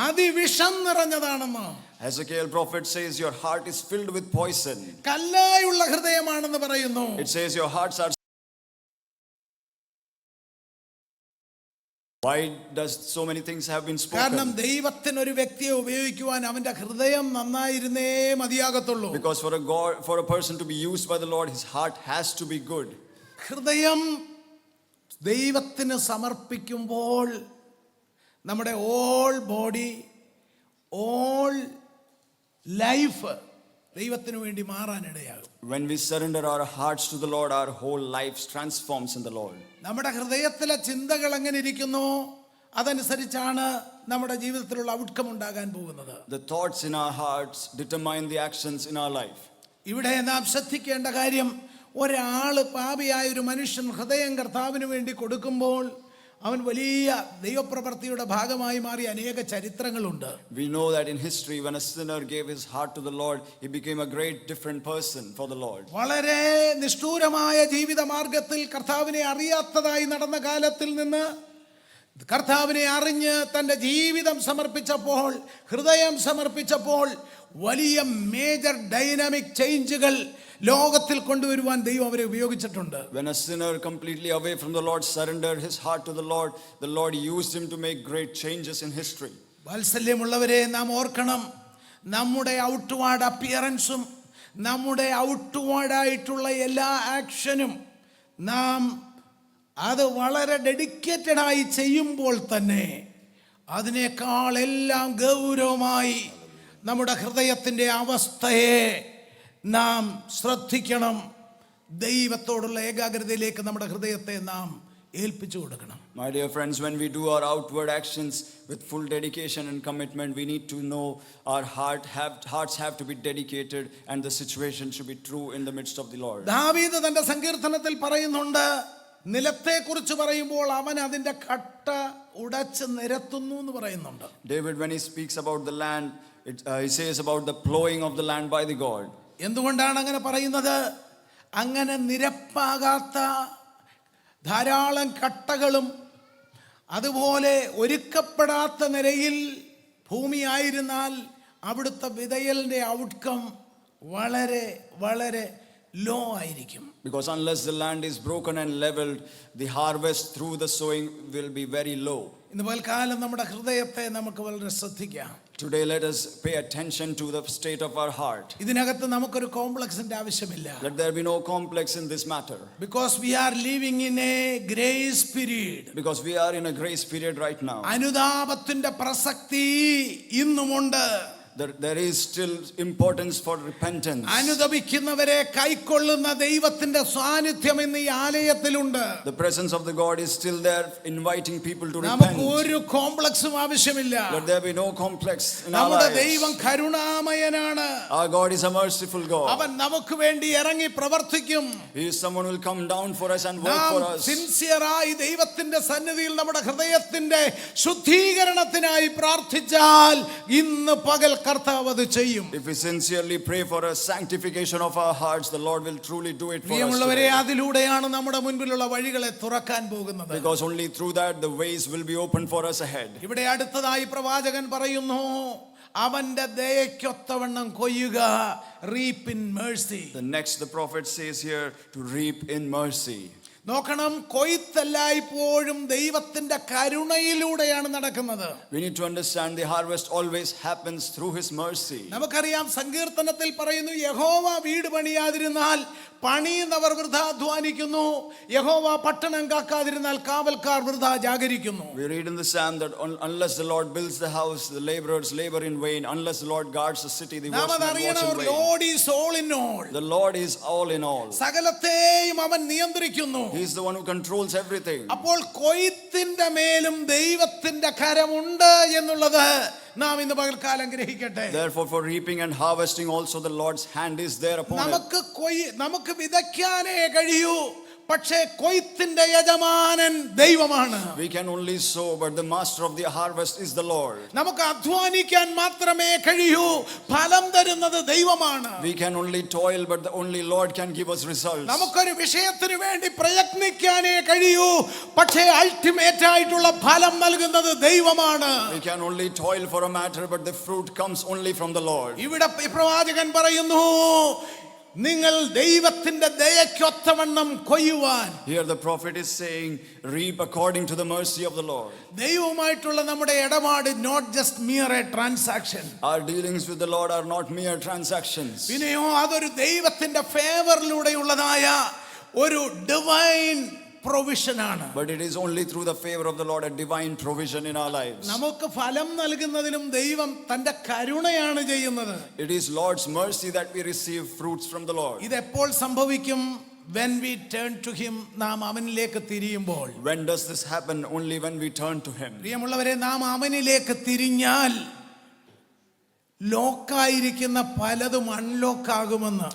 അതിവിഷം നിറഞ്ഞതാണെന്ന്. Ezekiel prophet says your heart is filled with poison. കല്ലായുള്ള ഹൃദയമാണെന്ന് പറയുന്നു. It says your hearts are. Why does so many things have been കാരണം spoken? ദൈവത്തിന് ഒരു വ്യക്തിയെ ഉപയോഗിക്കുവാൻ അവന്റെ ഹൃദയം നന്നായിരുന്നേ മതിയാകത്തുള്ളൂ. Because for a person to be used by the Lord, his heart has to be good. ഹൃദയം ദൈവത്തിന് സമർപ്പിക്കുമ്പോൾ നമ്മുടെ ഓൾ ബോഡി, ഓൾ ലൈഫ് ദൈവത്തിന് വേണ്ടി മാറാനിടയാകും. When we surrender our hearts to the Lord, our whole life transforms in the Lord. നമ്മുടെ ഹൃദയത്തിലെ ചിന്തകൾ എങ്ങനെ ഇരിക്കുന്നു അതനുസരിച്ചാണ് നമ്മുടെ ജീവിതത്തിലുള്ള ഔട്ട്കം ഉണ്ടാകാൻ പോകുന്നത്. The thoughts in our hearts determine the actions in our life. ഇവിടെ നാം ശ്രദ്ധിക്കേണ്ട കാര്യം, ഒരാള് പാപിയായ ഒരു മനുഷ്യൻ ഹൃദയം കർത്താവിന് വേണ്ടി കൊടുക്കുമ്പോൾ അവൻ വലിയ ദൈവപ്രവൃത്തിയുടെ ഭാഗമായി മാറിയ അനേക ചരിത്രങ്ങളുണ്ട്. We know that in history, when a sinner gave his heart to the Lord, he became a great different person for the Lord. വളരെ നിഷ്ഠൂരമായ ജീവിത മാർഗത്തിൽ കർത്താവിനെ അറിയാത്തതായി നടന്ന കാലത്തിൽ നിന്ന് കർത്താവിനെ അറിഞ്ഞ് തൻ്റെ ജീവിതം സമർപ്പിച്ചപ്പോൾ, ഹൃദയം സമർപ്പിച്ചപ്പോൾ വലിയ മേജർ ഡൈനാമിക് ചേഞ്ചുകൾ ലോകത്തിൽ കൊണ്ടുവരുവാൻ ദൈവം അവരെ ഉപയോഗിച്ചിട്ടുണ്ട്. When a sinner completely away from the Lord surrendered his heart to the Lord used him to make great changes in history. വാത്സല്യമുള്ളവരെ, നാം ഓർക്കണം, നമ്മുടെ ഔട്ട്വാർഡ് അപ്പിയറൻസും നമ്മുടെ ഔട്ട്വാർഡായിട്ടുള്ള എല്ലാ ആക്ഷനും നാം അത് വളരെ ഡെഡിക്കേറ്റഡായി ചെയ്യുമ്പോൾ തന്നെ അതിനേക്കാൾ എല്ലാം ഗൗരവമായി നമ്മുടെ ഹൃദയത്തിൻ്റെ അവസ്ഥയെ നാം ശ്രദ്ധിക്കണം. ദൈവത്തോടുള്ള ഏകാഗ്രതയിലേക്ക് നമ്മുടെ ഹൃദയത്തെ നാം ഏൽപ്പിച്ചു കൊടുക്കണം. My dear friends, when we do our outward actions with full dedication and commitment, we need to know our hearts have to be dedicated and the situation should be true in the midst of the Lord. ദാവീദ് തന്റെ സങ്കീർത്തനത്തിൽ പറയുന്നുണ്ട്, നിലത്തെക്കുറിച്ച് പറയുമ്പോൾ അവൻ അതിന്റെ കട്ട ഉടച്ച് നിരത്തുന്നു എന്ന് പറയുന്നുണ്ട്. David, when he speaks about the land, he says about the plowing of the land by the God. എന്തുകൊണ്ടാണ് അങ്ങനെ പറയുന്നത്? അങ്ങനെ നിരപ്പാകാത്ത ധാരാളം കട്ടകളും അതുപോലെ ഒരുക്കപ്പെടാത്ത നിലയിൽ ഭൂമിയായിരുന്നാൽ അവിടുത്തെ വിതയലിന്റെ ഔട്ട്കം വളരെ വളരെ ലോ ആയിരിക്കും. Because unless the land is broken and leveled, the harvest through the sowing will be very low. ഇന്ന് പൽക്കാലം നമ്മുടെ ഹൃദയത്തെ നമുക്ക് വളരെ ശ്രദ്ധിക്കാം. Today let us pay attention to the state of our heart. ഇതിനകത്ത് നമുക്കൊരു കോംപ്ലക്സിന്റെ ആവശ്യമില്ല. Let there be no complex in this matter. Because we are living in a grace period. Because we are in a grace period right now. അനുതാപത്തിന്റെ പ്രസക്തി ഇന്നുമുണ്ട്. There is still importance for repentance. അനുതപിക്കുന്നവരെ കൈക്കൊള്ളുന്ന ദൈവത്തിന്റെ സാന്നിധ്യം ഇന്ന് ഈ ആലയത്തിലുണ്ട്. The presence of the God is still there, inviting people to repent. നമുക്ക് ഒരു കോംപ്ലക്സും ആവശ്യമില്ല. Let there be no complex in our നമ്മുടെ lives. ദൈവം കരുണാമയനാണ്. Our God is a merciful God. അവൻ നമുക്ക് വേണ്ടി ഇറങ്ങി പ്രവർത്തിക്കും. He is someone who will come down for us and work for us. സിൻസിയറായി ദൈവത്തിന്റെ സന്നിധിയിൽ നമ്മുടെ ഹൃദയത്തിന്റെ ശുദ്ധീകരണത്തിനായി പ്രാർത്ഥിച്ചാൽ ഇന്ന് പകൽ കർത്താവ് അത് ചെയ്യും. If we sincerely pray for a sanctification of our hearts, the Lord will truly do it for us. പ്രിയമുള്ളവരെ, അതിലൂടെയാണ് നമ്മുടെ മുൻപിലുള്ള വഴികളെ തുറക്കാൻ പോകുന്നത്. Because only through that the ways will be open for us ahead. ഇവിടെ അടുത്തതായി പ്രവാചകൻ പറയുന്നു, അവന്റെ ദയയ്ക്കൊത്തവണ്ണം കൊയ്യുക, reap in mercy. The next the prophet says here to reap in mercy. നോക്കണം, കൊയ്ത്തെല്ലായ്പ്പോഴും ദൈവത്തിന്റെ കരുണയിലൂടെയാണ് നടക്കുന്നത്. We need to understand the harvest always happens through His mercy. നമുക്കറിയാം, സങ്കീർത്തനത്തിൽ പറയുന്നു, യഹോവ വീട് പണിയാതിരുന്നാൽ പണിയുന്നവർ വൃഥാ അധ്വാനിക്കുന്നു, യഹോവ പട്ടണം കാക്കാതിരുന്നാൽ കാവൽക്കാർ വൃഥാ ജാഗരിക്കുന്നു. We read in the Psalm that unless the Lord builds the house, the laborers labor in vain. Unless the Lord guards the city, the watchmen watch in vain. Lord is all in all. The Lord is all in all. സകലത്തെയും അവൻ നിയന്ത്രിക്കുന്നു. He is the one who controls everything. അപ്പോൾ കൊയ്ത്തിന്റെ മേലും ദൈവത്തിന്റെ കരമുണ്ട് എന്നുള്ളത് നാം ഇന്ന് പകൽക്കാലം ഗ്രഹിക്കട്ടെ. Therefore, for reaping and harvesting also the Lord's hand is there upon it. നമുക്ക് വിതയ്ക്കാനേ കഴിയൂ, പക്ഷേ കൊയ്ത്തിന്റെ യജമാനൻ ദൈവമാണ്. We can only sow, but the master of the harvest is the Lord. നമുക്ക് അധ്വാനിക്കാൻ മാത്രമേ കഴിയൂ, ഫലം തരുന്നത് ദൈവമാണ്. We can only toil, but the only Lord can give us results. നമുക്കൊരു വിഷയത്തിന് വേണ്ടി പ്രയത്നിക്കാനേ കഴിയൂ, പക്ഷേ അൾട്ടിമേറ്റ് ആയിട്ടുള്ള ഫലം നൽകുന്നത് ദൈവമാണ്. We can only toil for a matter, but the fruit comes only from the Lord. ഇവിടെ പ്രവാചകൻ പറയുന്നു, നിങ്ങൾ ദൈവത്തിന്റെ ദയയ്ക്കൊത്തവണ്ണം കൊയ്യുവാൻ. Here the prophet is saying, reap according to the mercy of the Lord. ദൈവവുമായിട്ടുള്ള നമ്മുടെ ഇടപാട് not just mere a transaction. Our dealings with the Lord are not mere transactions. പിന്നെയോ അതൊരു ദൈവത്തിന്റെ ഫേവറിലൂടെയുള്ളതായ ഒരു ഡിവൈൻ പ്രൊവിഷൻ ആണ്. But it is only through the favor of the Lord, a divine provision in our lives. നമുക്ക് ഫലം നൽകുന്നതിലും ദൈവം തന്റെ കരുണയാണ് ചെയ്യുന്നത്. It is Lord's mercy that we receive fruits from the Lord. ഇത് എപ്പോൾ സംഭവിക്കും? When we turn to him, നാം അവനിലേക്ക് തിരിയുമ്പോൾ. When does this happen? Only when we turn to Him. പ്രിയമുള്ളവരെ, നാം അവനിലേക്ക് തിരിഞ്ഞാൽ ലോക്കായിരിക്കുന്ന പലതും അൺലോക്കാകുമെന്ന്.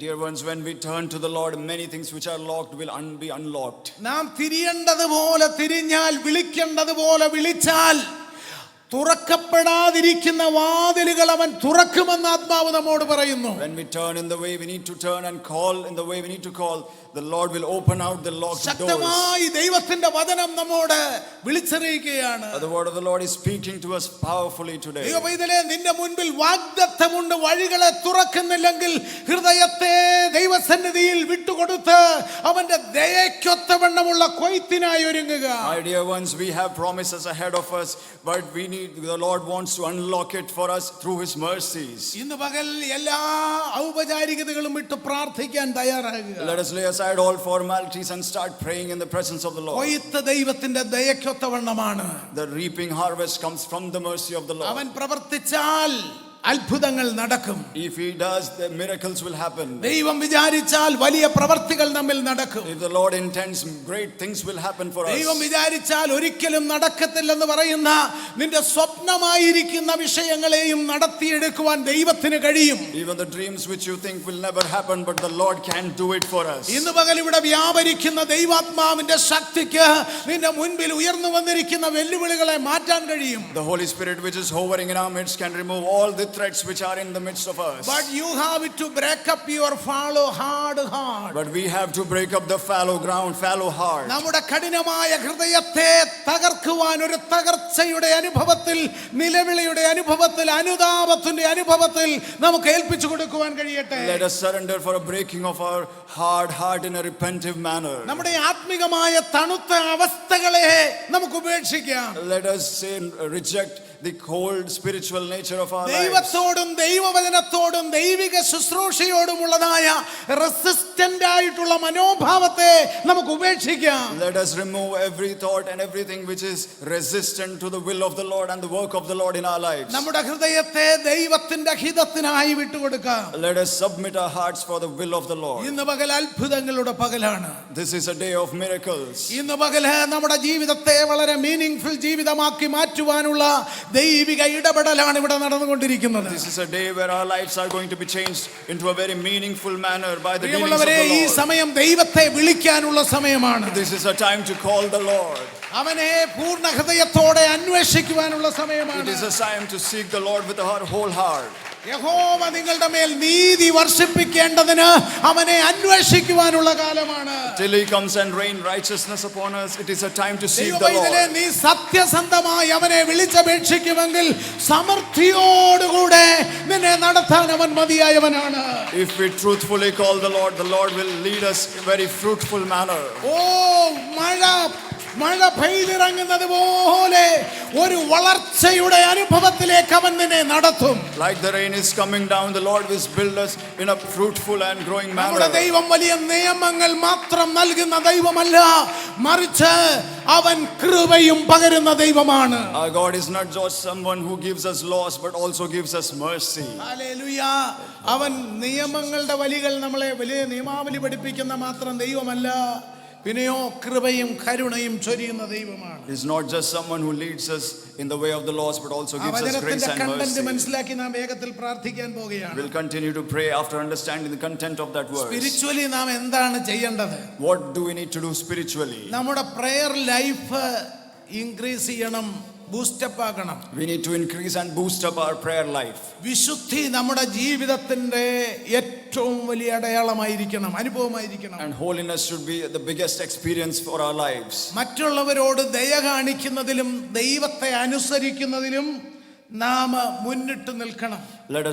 Dear ones, when we turn to the Lord, many things which are locked will be unlocked. നാം തിരിയേണ്ടതുപോലെ തിരിഞ്ഞാൽ, വിളിക്കേണ്ടതുപോലെ വിളിച്ചാൽ, തുറക്കപ്പെടാതിരിക്കുന്ന വാതിലുകൾ അവൻ തുറക്കുമെന്ന് ആത്മാവ് നമ്മോട് പറയുന്നു. When we turn in the way we need to turn and call in the way we need to call, the Lord will open out the locked doors. ശക്തമായി ദൈവത്തിന്റെ വചനം നമ്മോട് വിളിച്ചറിയിക്കുകയാണ്. The word of the Lord is speaking to us powerfully today. ദൈവമൈതലേ, നിന്റെ മുൻപിൽ വാഗ്ദത്തമുണ്ട്. വഴികളെ തുറക്കുന്നില്ലെങ്കിൽ ഹൃദയത്തെ ദൈവസന്നിധിയിൽ വിട്ടുകൊടുത്ത് അവന്റെ ദയയ്ക്കൊത്തവണ്ണമുള്ള കൊയ്ത്തിനായി ഒരുങ്ങുക. My dear ones, we have promises ahead of us, but the Lord wants to unlock it for us through His mercies. ഇന്ന് പകൽ എല്ലാ ഔപചാരികതകളും വിട്ട് പ്രാർത്ഥിക്കാൻ തയ്യാറാകുക. Let us lay aside all formalities and start praying in the presence of the Lord. കൊയ്ത്ത് ദൈവത്തിന്റെ ദയയ്ക്കൊത്തവണ്ണമാണ്. The reaping harvest comes from the mercy of the Lord. അവൻ പ്രവർത്തിച്ചാൽ അത്ഭുതങ്ങൾ നടക്കും. If He does, the miracles will happen. ദൈവം വിചാരിച്ചാൽ വലിയ പ്രവർത്തികൾ നമ്മിൽ നടക്കും. If the Lord intends, great things will happen for us. ദൈവം വിചാരിച്ചാൽ ഒരിക്കലും നടക്കത്തില്ലെന്ന് പറയുന്ന നിന്റെ സ്വപ്നമായിരിക്കുന്ന വിഷയങ്ങളെയും നടത്തിയെടുക്കുവാൻ ദൈവത്തിന് കഴിയും. Even the dreams which you think will never happen, but the Lord can do it for us. ഇന്ന് പകൽ ഇവിടെ വ്യാപരിക്കുന്ന ദൈവാത്മാവിന്റെ ശക്തിക്ക് നിന്റെ മുൻപിൽ ഉയർന്നു വന്നിരിക്കുന്ന വെല്ലുവിളികളെ മാറ്റാൻ കഴിയും. The Holy Spirit which is hovering in our midst can remove all the threats which are in the midst of us. But you have to break up your fallow hard heart. But we have to break up the fallow ground, fallow heart. നമ്മുടെ കഠിനമായ ഹൃദയത്തെ തകർക്കുവാൻ ഒരു തകർച്ചയുടെ അനുഭവത്തിൽ, നിലവിളിയുടെ അനുഭവത്തിൽ, അനുതാപത്തിന്റെ അനുഭവത്തിൽ നമുക്ക് ഏൽപ്പിച്ചു കൊടുക്കുവാൻ കഴിയട്ടെ. Let us surrender for a breaking of our hard heart in a repentive manner. നമ്മുടെ ആത്മികമായ തണുത്ത അവസ്ഥകളെ നമുക്ക് ഉപേക്ഷിക്കാം. Let us say reject the cold spiritual nature of our lives. ദൈവത്തോടും ദൈവവചനത്തോടും ദൈവിക ശുശ്രൂഷയോടുമുള്ളതായ റെസിസ്റ്റന്റ് ആയിട്ടുള്ള മനോഭാവത്തെ നമുക്ക് ഉപേക്ഷിക്കാം. Let us remove every thought and everything which is resistant to the will of the Lord and the work of the Lord in our lives. നമ്മുടെ ഹൃദയത്തെ ദൈവത്തിന്റെ ഹിതത്തിനായി വിട്ടുകൊടുക്കാം. Let us submit our hearts for the will of the Lord. ഇന്ന് പകൽ അത്ഭുതങ്ങളുടെ പകലാണ്. This is a day of miracles. ഇന്ന് പകല് നമ്മുടെ ജീവിതത്തെ വളരെ മീനിങ്ഫുൾ ജീവിതമാക്കി മാറ്റുവാനുള്ള ദൈവിക ഇടപെടലാണ് ഇവിടെ നടന്നുകൊണ്ടിരിക്കുന്നത്. This is a day where our lives are going to be changed into a very meaningful manner by the dealings of the ഈ Lord. സമയം ദൈവത്തെ വിളിക്കാനുള്ള സമയമാണ്. This is a time to call the Lord. അവനെ പൂർണ്ണ ഹൃദയത്തോടെ അന്വേഷിക്കുവാനുള്ള സമയമാണ്. It is a time to seek the Lord with our whole heart. യഹോവ നിങ്ങളുടെ മേൽ നീതി വർഷിപ്പിക്കേണ്ടതിന് അവനെ അന്വേഷിക്കുവാനുള്ള കാലമാണ്. Till he comes and rain righteousness upon us, it is a time to seek the ദൈവമേ, Lord. നീ സത്യസന്ധമായി അവനെ വിളിച്ചപേക്ഷിക്കുമെങ്കിൽ സമൃദ്ധിയോടുകൂടെ നിന്നെ നടത്താൻ അവൻ മതിയായവനാണ്. If we truthfully call the Lord will lead us in a very fruitful manner. ഓ മഴ പെയ്തിറങ്ങുന്നത് പോലെ ഒരു വളർച്ചയുടെ അനുഭവത്തിലേക്ക് അവൻ നിന്നെ നടത്തും. Like the rain is coming down, the Lord will build us in a fruitful and growing നമ്മുടെ manner. ദൈവം വലിയ നിയമങ്ങൾ മാത്രം നൽകുന്ന ദൈവമല്ല, മറിച്ച് അവൻ കൃപയും പകരുന്ന ദൈവമാണ്. Our God is not just someone who gives us laws but also gives us mercy. Hallelujah. അവൻ നിയമങ്ങളുടെ വഴികൾ നമ്മളെ വലിയ നിയമാവലി പഠിപ്പിക്കുന്ന മാത്രം ദൈവമല്ല, പിന്നെയോ കൃപയും കരുണയും ചൊരിയുന്ന ദൈവമാണ്. He's not just someone who leads us in the way of the laws but also gives us grace and content mercy. മനസ്സിലാക്കി നാം വേഗത്തിൽ പ്രാർത്ഥിക്കാൻ പോകുകയാണ്. We'll continue to pray after understanding the content of that verse. Spiritually നാം എന്താണ് ചെയ്യേണ്ടത്? What do we need to do spiritually? നമ്മുടെ prayer life increase ചെയ്യണം, ബൂസ്റ്റപ്പ് ആക്കണം. We need to increase and boost up our prayer life. വിശുദ്ധി നമ്മുടെ ജീവിതത്തിന്റെ ഏറ്റവും വലിയ അടയാളമായിരിക്കണം, അനുഭവമായിരിക്കണം. And holiness should be the biggest experience for our lives. മറ്റുള്ളവരോട് ദയ കാണിക്കുന്നതിലും ദൈവത്തെ അനുസരിക്കുന്നതിലും നാം മുന്നിട്ട് നിൽക്കണം. Let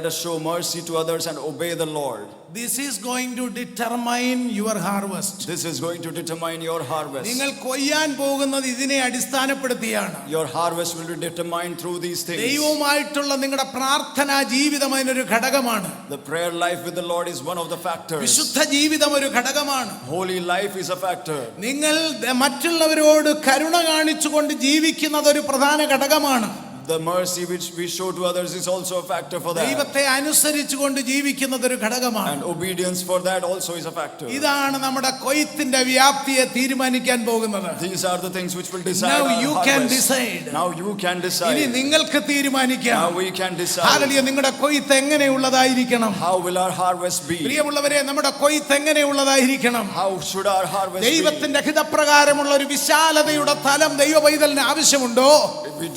us show mercy to others and obey the Lord. This is going to determine your harvest. This is going to determine your harvest. നിങ്ങൾ കൊയ്യാൻ പോകുന്നത് ഇതിനെ അടിസ്ഥാനപ്പെടുത്തിയാണ്. Your harvest will be determined through these things. ദൈവവുമായിട്ടുള്ള നിങ്ങളുടെ പ്രാർത്ഥനാ ജീവിതം അതിനൊരു ഘടകമാണ്. The prayer life with the Lord is one of the factors. വിശുദ്ധ ജീവിതം ഒരു ഘടകമാണ്. Holy life is a factor. നിങ്ങൾ മറ്റുള്ളവരോട് കരുണ കാണിച്ചുകൊണ്ട് ജീവിക്കുന്നത് ഒരു പ്രധാന ഘടകമാണ്. The mercy which we show to others is also a factor for that. ദൈവത്തെ അനുസരിച്ചുകൊണ്ട് ജീവിക്കുന്നത് ഒരു ഘടകമാണ്. And obedience for that also is a factor. ഇതാണ് നമ്മുടെ കൊയ്ത്തിന്റെ വ്യാപ്തിയെ തീരുമാനിക്കാൻ പോകുന്നത്. These are the things which will decide Now our you harvest. can decide. Now you can ഇനി decide. നിങ്ങൾക്ക് തീരുമാനിക്കാം. Now we can decide. Hallelujah. നിങ്ങളുടെ കൊയ്ത്ത് എങ്ങനെയുള്ളതായിരിക്കണം? How will our harvest be? പ്രിയമുള്ളവരെ, നമ്മുടെ കൊയ്ത്ത് എങ്ങനെയുള്ളതായിരിക്കണം? How should our harvest be? ദൈവത്തിന്റെ ഹിതപ്രകാരമുള്ള ഒരു വിശാലതയുടെ തലം ദൈവ പൈതലിന് ആവശ്യമുണ്ടോ?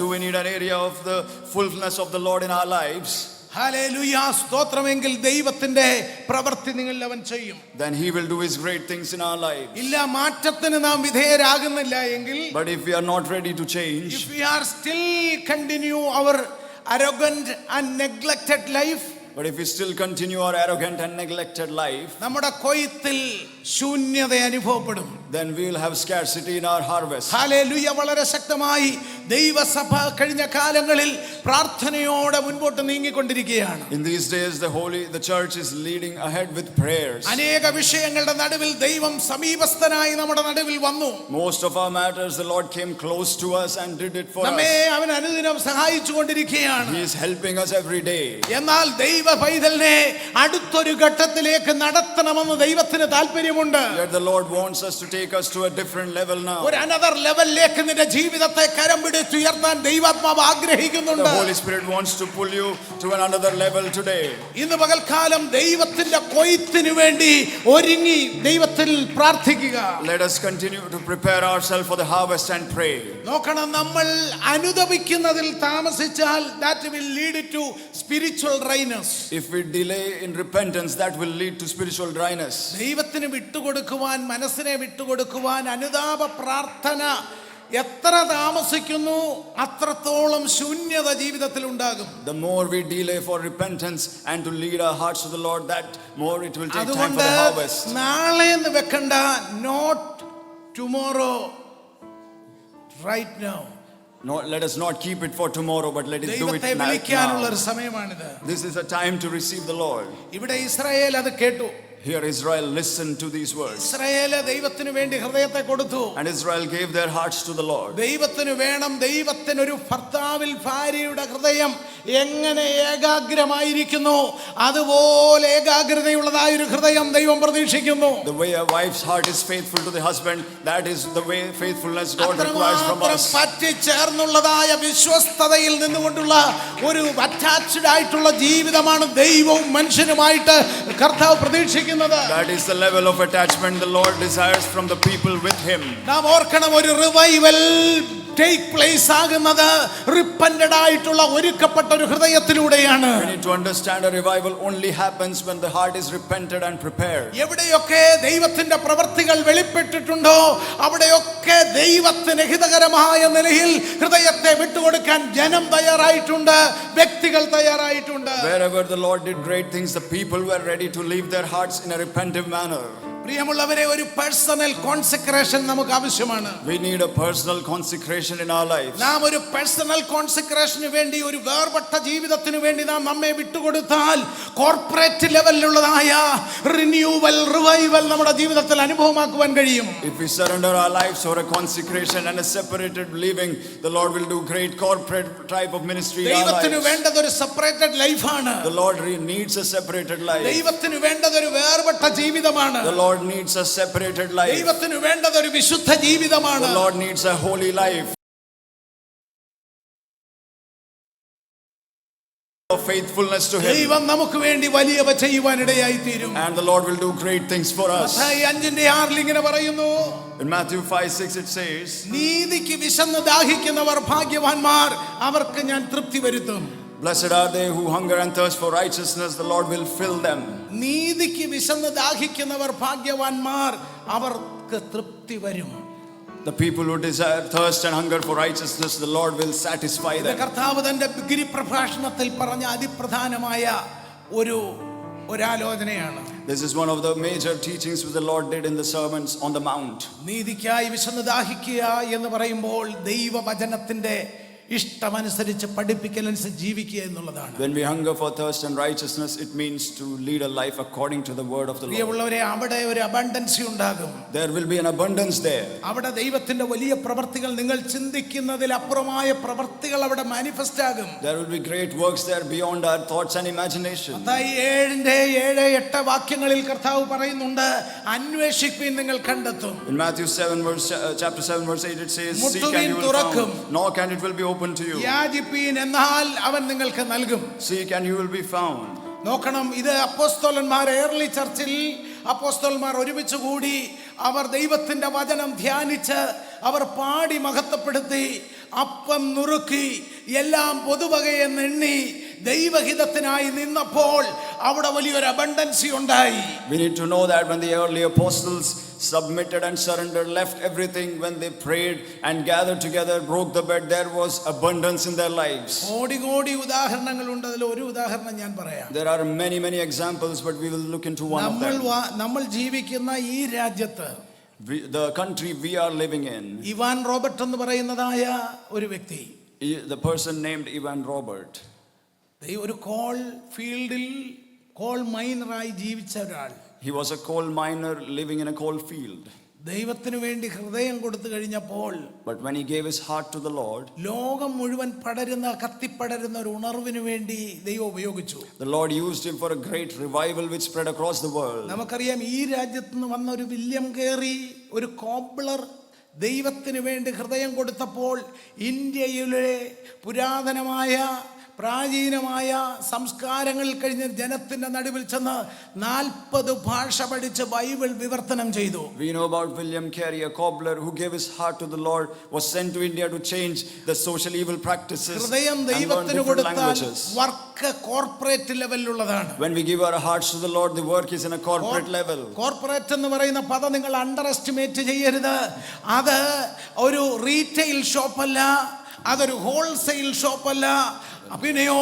Do we need an area of the fullness of the Lord in our lives? Hallelujah. സ്തോത്രമെങ്കിൽ ദൈവത്തിന്റെ പ്രവൃത്തി നിങ്ങളിൽ അവൻ ചെയ്യും. Then he will do his great things in our lives. ഇല്ല, മാറ്റത്തിന് നാം വിധേയരാകുന്നില്ല എങ്കിൽ, But if we are not ready to change, if we are still continue our arrogant and neglected life, but if we still continue our arrogant and neglected life, നമ്മുടെ കൊയ്ത്തിൽ ശൂന്യത അനുഭവപ്പെടും. then we will have scarcity in our harvest. Hallelujah. വളരെ ശക്തമായി ദൈവസഭ കഴിഞ്ഞ കാലങ്ങളിൽ പ്രാർത്ഥനയോടെ മുൻപോട്ട് നീങ്ങിക്കൊണ്ടിരിക്കുകയാണ്. In these days the church is leading ahead with prayers. അനേക വിഷയങ്ങളുടെ നടുവിൽ ദൈവം സമീപസ്ഥനായി നമ്മുടെ നടുവിൽ വന്നു. Most of our matters the Lord came close to us and did it for നമ്മെ us. അവൻ അനുദിനം സഹായിച്ചുകൊണ്ടിരിക്കുകയാണ്. He is helping us every day. എന്നാൽ ദൈവ പൈതലിനെ അടുത്തൊരു ഘട്ടത്തിലേക്ക് നടത്തണമെന്ന് ദൈവത്തിന് താല്പര്യമുണ്ട്. Yet the Lord wants us to take us to a different level now. ഒരു അനദർ ലെവലിലേക്ക് നിന്റെ ജീവിതത്തെ കരം പിടിച്ചുയർത്താൻ ദൈവാത്മാവ് ആഗ്രഹിക്കുന്നുണ്ട്. The Holy Spirit wants to pull you to another level today. ഇന്ന് പകൽക്കാലം ദൈവത്തിന്റെ കൊയ്ത്തിനു വേണ്ടി ഒരുങ്ങി ദൈവത്തിൽ പ്രാർത്ഥിക്കുക. Let us continue to prepare ourselves for the harvest and pray. നോക്കണം, നമ്മൾ അനുദപിക്കുന്നതിൽ താമസിച്ചാൽ that will lead to spiritual dryness. If we delay in repentance, that will lead to spiritual dryness. ദൈവത്തിന് വിട്ടുകൊടുക്കുവാൻ, മനസ്സിനെ വിട്ടുകൊടുക്കുവാൻ അനുതാപ പ്രാർത്ഥന എത്ര താമസിക്കുന്നു അത്രത്തോളം ശൂന്യത ജീവിതത്തിൽ ഉണ്ടാകും. The more we delay for repentance and to lead our hearts to the Lord, that more it will take time for അതുകൊണ്ട് the harvest. നാളെ എന്ന് വെക്കണ്ട, not tomorrow, right now. No, let us not keep it for tomorrow, but let us do it ദൈവത്തെ right വിളിക്കാനുള്ള now. ഒരു സമയമാണിത്. This is a time to receive the Lord. ഇവിടെ Israel അത് കേട്ടു. Here Israel listened to these words. Israel ദൈവത്തിന് വേണ്ടി ഹൃദയത്തെ കൊടുത്തു. And Israel gave their hearts to the Lord. ദൈവത്തിന് വേണം, ദൈവത്തിനൊരു ഭർത്താവിൽ ഭാര്യയുടെ ഹൃദയം എങ്ങനെ ഏകാഗ്രമായിരിക്കുന്നു അതുപോലെ ഏകാഗ്രതയുള്ളതായ ഒരു ഹൃദയം ദൈവം പ്രതീക്ഷിക്കുന്നു. The way a wife's heart is faithful to the husband, that is the way faithfulness God requires from us. പറ്റിച്ചേർന്നുള്ളതായ വിശ്വസ്തതയിൽ നിന്നുകൊണ്ടുള്ള ഒരു അറ്റാച്ച്ഡ് ആയിട്ടുള്ള ജീവിതമാണ് ദൈവവും മനുഷ്യനുമായിട്ട് കർത്താവ് പ്രതീക്ഷിക്കുന്നത്. That is the level of attachment the Lord desires from the people with him. നാം ഓർക്കണം, ഒരു revival take place ആകുന്നത് റിപ്പന്റഡ് ആയിട്ടുള്ള ഒരുക്കപ്പെട്ട ഒരു ഹൃദയത്തിലൂടെയാണ്. We need to understand a revival only happens when the heart is repented and prepared. എവിടെയൊക്കെ ദൈവത്തിന്റെ പ്രവൃത്തികൾ വെളിപ്പെട്ടിട്ടുണ്ടോ അവിടെയൊക്കെ ദൈവത്തിന് ഹിതകരമായ നിലയിൽ ഹൃദയത്തെ വിട്ടുകൊടുക്കാൻ ജനം തയ്യാറായിട്ടുണ്ട്, വ്യക്തികൾ തയ്യാറായിട്ടുണ്ട്. Wherever the Lord did great things, the people were ready to leave their hearts in a repentive manner. പ്രിയമുള്ളവരെ, ഒരു പേഴ്സണൽ കോൺസെക്രേഷൻ നമുക്ക് ആവശ്യമാണ്. We need a personal consecration in our lives. നാം ഒരു പേഴ്സണൽ കോൺസെക്രേഷന് വേണ്ടി, ഒരു വേർപെട്ട ജീവിതത്തിന് വേണ്ടി നാം നമ്മെ വിട്ടുകൊടുത്താൽ കോർപ്പറേറ്റ് ലെവലിലുള്ളതായ റിന്യൂവൽ, റിവൈവൽ നമ്മുടെ ജീവിതത്തിൽ അനുഭവമാക്കുവാൻ കഴിയും. If we surrender our lives for a consecration and a separated living, the Lord will do great corporate type of ministry in our ദൈവത്തിന് lives. വേണ്ടത് ഒരു സെപ്പറേറ്റഡ് ലൈഫാണ്. The Lord needs a separated life. ദൈവത്തിന് വേണ്ടത് ഒരു വേർപെട്ട ജീവിതമാണ്. The Lord needs a separated life. ദൈവത്തിന് വേണ്ടത് ഒരു വിശുദ്ധ ജീവിതമാണ്. The Lord needs a holy life. Of faithfulness to Him. ദൈവം നമുക്ക് വേണ്ടി വലിയവ ചെയ്യുവാൻ ഇടയായി തീരും. And the Lord will do great things for us. Mathai 5:6 ഇങ്ങനെ പറയുന്നു, In Matthew 5:6 it says, നീതിക്ക് വിശന്ന് ദാഹിക്കുന്നവർ ഭാഗ്യവാന്മാർ, അവർക്ക് ഞാൻ തൃപ്തി വരുത്തും. Blessed are they who hunger and thirst for righteousness, the Lord will fill them. നീതിക്ക് വിശന്ന് ദാഹിക്കുന്നവർ ഭാഗ്യവാന്മാർ, അവർക്ക് തൃപ്തി വരും. The people who desire, thirst and hunger for righteousness, the Lord will satisfy them. കർത്താവ് തന്റെ ഗിരിപ്രഭാഷണത്തിൽ പറഞ്ഞ അതിപ്രധാനമായ ഒരാലോചനയാണ്. This is one of the major teachings which the Lord did in the sermons on the mount. നീതിക്കായി വിശന്ന് ദാഹിക്കുക എന്ന് പറയുമ്പോൾ ദൈവവചനത്തിന്റെ ഇഷ്ടമനുസരിച്ച് പഠിപ്പിക്കലനുസരിച്ച് ജീവിക്കുക എന്നുള്ളതാണ്. When we hunger for thirst and righteousness, it means to lead a life according to the word of the Lord. പ്രിയമുള്ളവരെ, അവിടെ ഒരു അബണ്ടൻസി ഉണ്ടാകും. There will be an abundance there. അവിടെ ദൈവത്തിന്റെ വലിയ പ്രവൃത്തികൾ, നിങ്ങൾ ചിന്തിക്കുന്നതിൽ അപ്പുറമായ പ്രവൃത്തികൾ അവിടെ മാനിഫെസ്റ്റ് ആകും. There will be great works there beyond our thoughts and imagination. Mathai 7:8 വാക്യങ്ങളിൽ കർത്താവ് പറയുന്നുണ്ട്, അന്വേഷിക്കുവിൻ നിങ്ങൾ കണ്ടെത്തും. In Matthew 7 chapter 7 verse 8 it says, seek and you will തുറക്കും. find, knock and it will be open to you. യാചിപ്പീൻ, എന്നാൽ അവൻ നിങ്ങൾക്ക് നൽകും. Seek and you will be found. നോക്കണം, ഇത് അപ്പോസ്തലന്മാർ, ഏർലി ചർച്ചിൽ അപ്പോസ്തലന്മാർ ഒരുമിച്ച് കൂടി അവർ ദൈവത്തിന്റെ വചനം ധ്യാനിച്ച് അവർ പാടി മഹത്വപ്പെടുത്തി, അപ്പം നുറുക്കി എല്ലാം പൊതുവകയെന്ന് എണ്ണി ദൈവഹിതത്തിനായി നിന്നപ്പോൾ അവിടെ വലിയൊരു അബണ്ടൻസി ഉണ്ടായി. We need to know that when the early apostles submitted and surrendered, left everything, when they prayed and gathered together, broke the bread, there was abundance in their lives. കോടി ഉദാഹരണങ്ങളുണ്ട്. അതിൽ ഒരു ഉദാഹരണം ഞാൻ പറയാം. There are many examples, but we will look into one of them. നമ്മൾ ജീവിക്കുന്ന ഈ രാജ്യത്ത്, The country we are living in, Ivan Robert എന്ന് പറയുന്നതായ ഒരു വ്യക്തി, the person named Ivan Robert, ഒരു കോൾ ഫീൽഡിൽ കോൾ മൈനറായി ജീവിച്ച ഒരാൾ. he was a coal miner living in a coal field. ദൈവത്തിന് വേണ്ടി ഹൃദയം കൊടുത്തു കഴിഞ്ഞപ്പോൾ, But when he gave his heart to the Lord, ലോകം മുഴുവൻ കത്തിപ്പടരുന്ന ഒരു ഉണർവിന് വേണ്ടി ദൈവം ഉപയോഗിച്ചു. the Lord used him for a great revival which spread across the world. നമുക്കറിയാം, ഈ രാജ്യത്ത് നിന്ന് വന്ന ഒരു വില്യം കേറി, ഒരു കോബ്ലർ, ദൈവത്തിന് വേണ്ടി ഹൃദയം കൊടുത്തപ്പോൾ ഇന്ത്യയിലെ പുരാതനമായ പ്രാചീനമായ സംസ്കാരങ്ങളിൽ കഴിഞ്ഞ ജനത്തിന്റെ നടുവിൽ ചെന്ന് 40 ഭാഷ പഠിച്ച് ബൈബിൾ വിവർത്തനം ചെയ്തു. We know about William Carey, a cobbler who gave his heart to the Lord, was sent to India to change the social evil practices ഹൃദയം and learn ദൈവത്തിന് different കൊടുത്താൽ languages. വർക്ക് കോർപ്പറേറ്റ് ലെവലിലുള്ളതാണ്. When we give our hearts to the Lord, the work is in a corporate level. Corporate എന്ന് പറയുന്ന പദം നിങ്ങൾ under estimate ചെയ്യരുത്. അത് ഒരു റീറ്റെയിൽ ഷോപ്പല്ല, അതൊരു ഹോൾസെയിൽ ഷോപ്പല്ല, അഭിനയോ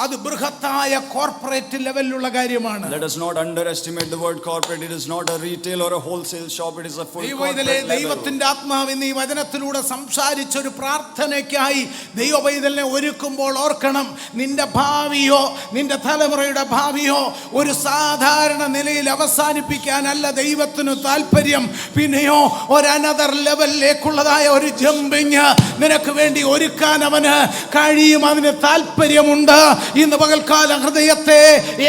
അത് ബൃഹത്തായ കോർപ്പറേറ്റ് ലെവലിലുള്ള കാര്യമാണ്. Let us not underestimate the word corporate. It is not a retail or a wholesale shop. It is a full corporate level. ദൈവത്തിന്റെ ആത്മാവ് ഇന്ന് ഈ വചനത്തിലൂടെ സംസാരിച്ച ഒരു പ്രാർത്ഥനയ്ക്കായി ദൈവപൈതലിനെ ഒരുക്കുമ്പോൾ ഓർക്കണം, നിന്റെ ഭാവിയോ നിന്റെ തലമുറയുടെ ഭാവിയോ ഒരു സാധാരണ നിലയിൽ അവസാനിപ്പിക്കാനല്ല ദൈവത്തിന് താല്പര്യം. പിന്നെയോ ഒരു അനദർ ലെവലിലേക്കുള്ളതായ ഒരു ജമ്പിങ് നിനക്ക് വേണ്ടി ഒരുക്കാൻ അവന് കഴിയും. അതിന് താല്പര്യം താല്പര്യമുണ്ട്. ഇന്ന് പകൽക്കാലം ഹൃദയത്തെ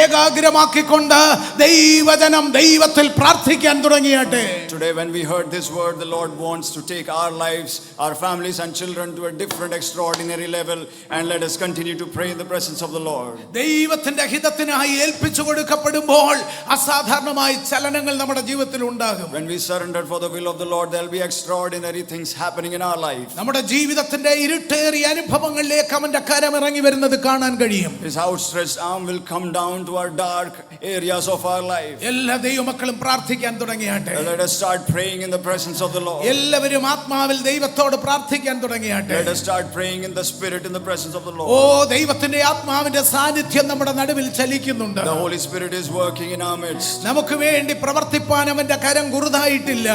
ഏകാഗ്രമാക്കിക്കൊണ്ട് ദൈവജനം ദൈവത്തിൽ പ്രാർത്ഥിക്കാൻ തുടങ്ങിയാട്ടെ. Today when we heard this word, the Lord wants to take our lives, our families and children to a different extraordinary level, and let us continue to pray in the presence of the Lord. ദൈവത്തിന്റെ ഹിതത്തിനായി ഏൽപ്പിച്ചു കൊടുക്കപ്പെടുമ്പോൾ അസാധാരണമായ ചലനങ്ങൾ നമ്മുടെ ജീവിതത്തിൽ ഉണ്ടാകും. When we surrender for the will of the Lord, there will be extraordinary things happening in our life. നമ്മുടെ ജീവിതത്തിന്റെ ഇരുട്ടേറിയ അനുഭവങ്ങളിലേക്ക് അവന്റെ കരം ഇറങ്ങി വരുന്നത് കാണാൻ കഴിയും. His outstretched arm will come down to our dark areas of our life. എല്ലാ ദൈവമക്കളും പ്രാർത്ഥിക്കാൻ തുടങ്ങിയാട്ടെ. Let us start praying in the presence of the Lord. എല്ലാവരും ആത്മാവിൽ ദൈവത്തോട് പ്രാർത്ഥിക്കാൻ തുടങ്ങിയാട്ടെ. Let us start praying in the spirit in the presence of the Lord. ഓ ദൈവത്തിന്റെ ആത്മാവിന്റെ സാന്നിധ്യം നമ്മുടെ നടുവിൽ ചലിക്കുന്നുണ്ട്. The Holy Spirit is working in our midst. നമുക്ക് വേണ്ടി പ്രവർത്തിപ്പാൻ അവന്റെ കരം കുറുതായിട്ടില്ല.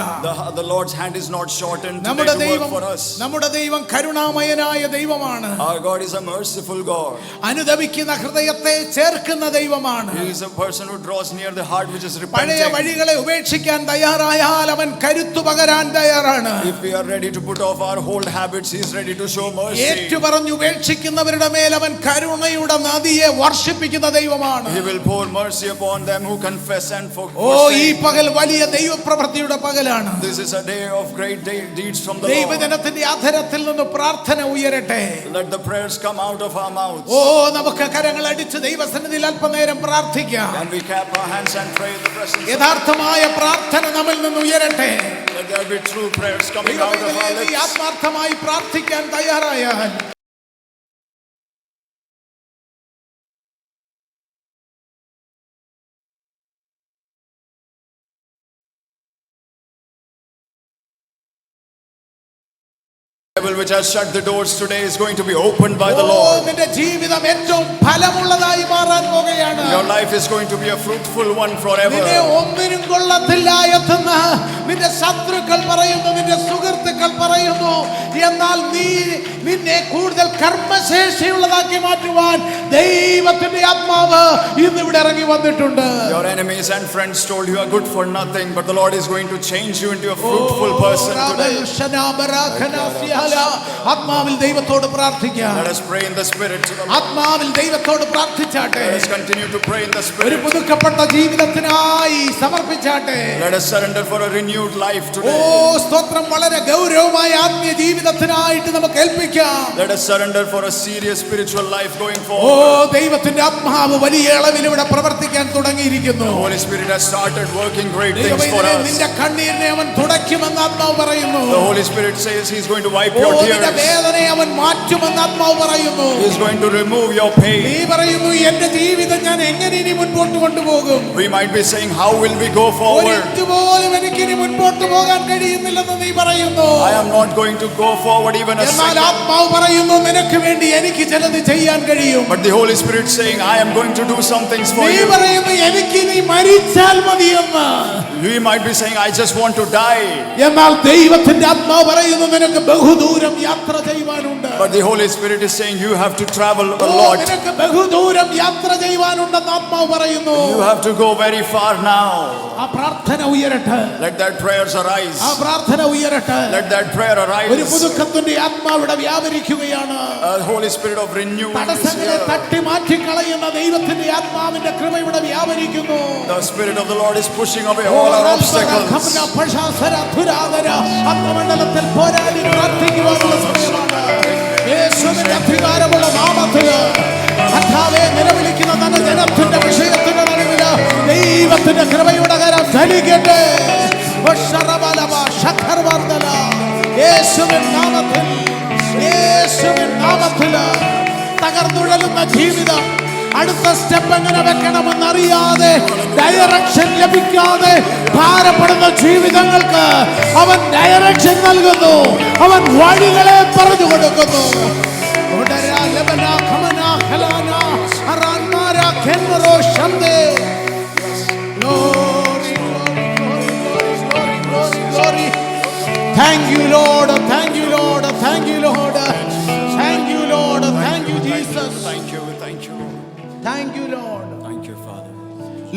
The Lord's hand is not shortened today നമ്മുടെ to work ദൈവം for us. നമ്മുടെ ദൈവം കരുണാമയനായ ദൈവമാണ്. Our God is a merciful God. അനുദപിക്കുന്ന ഹൃദയത്തെ ചേർക്കുന്ന ദൈവമാണ്. He is a person who draws near the heart which is പഴയ repenting. വഴികളെ ഉപേക്ഷിക്കാൻ തയ്യാറായാൽ അവൻ കരുത്തു പകരാൻ തയ്യാറാണ്. If we are ready to put off our old habits, he is ready to show mercy. ഏറ്റുപറഞ്ഞു ഉപേക്ഷിക്കുന്നവരുടെ മേൽ അവൻ കരുണയുടെ നദിയെ വർഷിപ്പിക്കുന്ന ദൈവമാണ്. He will pour mercy upon them who confess and ഓ ഈ forsake. പകൽ വലിയ ദൈവപ്രവൃത്തിയുടെ പകലാണ്. This is a day of great deeds from the Lord. ദൈവജനത്തിന്റെ അധരത്തിൽ നിന്ന് പ്രാർത്ഥന ഉയരട്ടെ. Let the prayers come out of our mouths. ഓ നമുക്ക് കരങ്ങൾ അടിച്ച് ദൈവസന്നിധിയിൽ അല്പനേരം പ്രാർത്ഥിക്കാം. And we clap our hands and pray in the presence of യഥാർത്ഥമായ പ്രാർത്ഥന നമ്മിൽ നിന്ന് ഉയരട്ടെ. Let there be true prayers coming out of our lips. ആത്മാർത്ഥമായി പ്രാർത്ഥിക്കാൻ തയ്യാറായാൽ Which has shut the doors today is going to be opened by the oh Lord. നിന്റെ ജീവിതം ഏറ്റവും ഫലമുള്ളതായി മാറാൻ പോകുകയാണ്. Your life is going to be a fruitful one forever. നിന്നെ ഒന്നിനും കൊള്ളത്തില്ല എന്ന് നിന്റെ ശത്രുക്കൾ പറയുന്നു, നിന്റെ സുഹൃത്തുക്കൾ പറയുന്നു. എന്നാൽ നിന്നെ കൂടുതൽ കർമ്മശേഷിയുള്ളതാക്കി മാറ്റുവാൻ ദൈവത്തിന്റെ ആത്മാവ് ഇന്ന് ഇവിടെ ഇറങ്ങി വന്നിട്ടുണ്ട്. Your enemies and friends told you are good for nothing, but the Lord is going to change you into a fruitful person today. ആത്മാവിൽ ദൈവത്തോട് പ്രാർത്ഥിക്കാം. Let us pray in the spirit to the Lord. ആത്മാവിൽ ദൈവത്തോട് പ്രാർത്ഥിച്ചാട്ടെ. Let us continue to pray in the ഒരു spirit. പുതുക്കപ്പെട്ട ജീവിതത്തിനായി സമർപ്പിച്ചാട്ടെ. Let us surrender for a renewed life oh today. സ്തോത്രം. വളരെ ഗൗരവമായ ആത്മീയ ജീവിതത്തിനായിട്ട് നമുക്ക് ഏൽപ്പിക്കാം. Let us surrender for a serious spiritual life going oh forward. ദൈവത്തിന്റെ ആത്മാവ് വലിയ അളവിൽ ഇവിടെ പ്രവർത്തിക്കാൻ തുടങ്ങിയിരിക്കുന്നു. The Holy Spirit has started working great things for ദൈവമേ, us. നിന്റെ കണ്ണീരിനെ അവൻ തുടയ്ക്കുമെന്ന് ആത്മാവ് പറയുന്നു. The Holy Spirit says He's going to wipe oh your നിന്റെ tears. വേദനയെ അവൻ മാറ്റുമെന്ന് ആത്മാവ് പറയുന്നു. He's going to remove your നീ pain. പറയുന്നു എന്റെ ജീവിതം ഞാൻ എങ്ങനെ ഇനി മുൻപോട്ട് കൊണ്ടുപോകും? We might be saying, how will we go forward? ഒരിറ്റുപോലും എനിക്ക് ഇനി മുൻപോട്ട് പോകാൻ കഴിയുന്നില്ലെന്ന് നീ പറയുന്നു. I am not going to go forward even a എന്നാൽ second. ആത്മാവ് പറയുന്നു നിനക്ക് വേണ്ടി എനിക്ക് ചിലത് ചെയ്യാൻ കഴിയും. But the Holy Spirit saying, I am going to do some things for നീ you. പറയുന്നു എനിക്ക് നീ മരിച്ചാൽ മതിയെന്ന്. We might be saying, I just want to die. എന്നാൽ ദൈവത്തിന്റെ ആത്മാവ് പറയുന്നു നിനക്ക് ബഹുദൂരം യാത്ര ചെയ്യുവാനുണ്ട്. But the Holy Spirit is saying, you have to travel a oh, lot. നിനക്ക് ബഹുദൂരം യാത്ര ചെയ്യുവാനുണ്ടെന്ന് ആത്മാവ് പറയുന്നു. You have to go very far now. ആ പ്രാർത്ഥന ഉയരട്ടെ. Let that prayers arise. ആ പ്രാർത്ഥന ഉയരട്ടെ. Let that prayer ഒരു arise. പുതുക്കത്തിന്റെ ആത്മാവിടെ വ്യാപരിക്കുകയാണ്. Holy Spirit of renewal is തടസ്സങ്ങളെ here. തട്ടി മാറ്റിക്കളയുന്ന ദൈവത്തിന്റെ ആത്മാവിന്റെ കൃപ ഇവിടെ വ്യാപരിക്കുന്നു. The Spirit of the Lord is pushing away all our obstacles. ആത്മമണ്ഡലത്തിൽ പോരാടി പ്രാർത്ഥിക്കുവാനുള്ള സമയമാണ്. യേശുവിന്റെ അധികാരമുള്ള നാമത്തിൽ കർത്താവേ നിലവിളിക്കുന്ന തന്റെ ജനത്തിന്റെ വിഷയത്തിന്റെ നടുവിൽ ദൈവത്തിന്റെ കൃപയുടെ കരം ചലിക്കട്ടെ. യേശുവിൻ നാമത്തിൽ, യേശുവിൻ നാമത്തിൽ തകർന്നുഴലുന്ന ജീവിതം അടുത്ത സ്റ്റെപ്പ് എങ്ങനെ വെക്കണമെന്നറിയാതെ ഡയറക്ഷൻ ലഭിക്കാതെ ഭാരപ്പെടുന്ന ജീവിതങ്ങൾക്ക് അവൻ ഡയറക്ഷൻ നൽകുന്നു. അവൻ വഴികളെ പറഞ്ഞു കൊടുക്കുന്നു. Thank you, Lord. Thank you, Lord. Thank you, Lord. Thank you, Lord. Thank you, Jesus. Thank you, thank you. Thank you, Lord. Thank you, Father.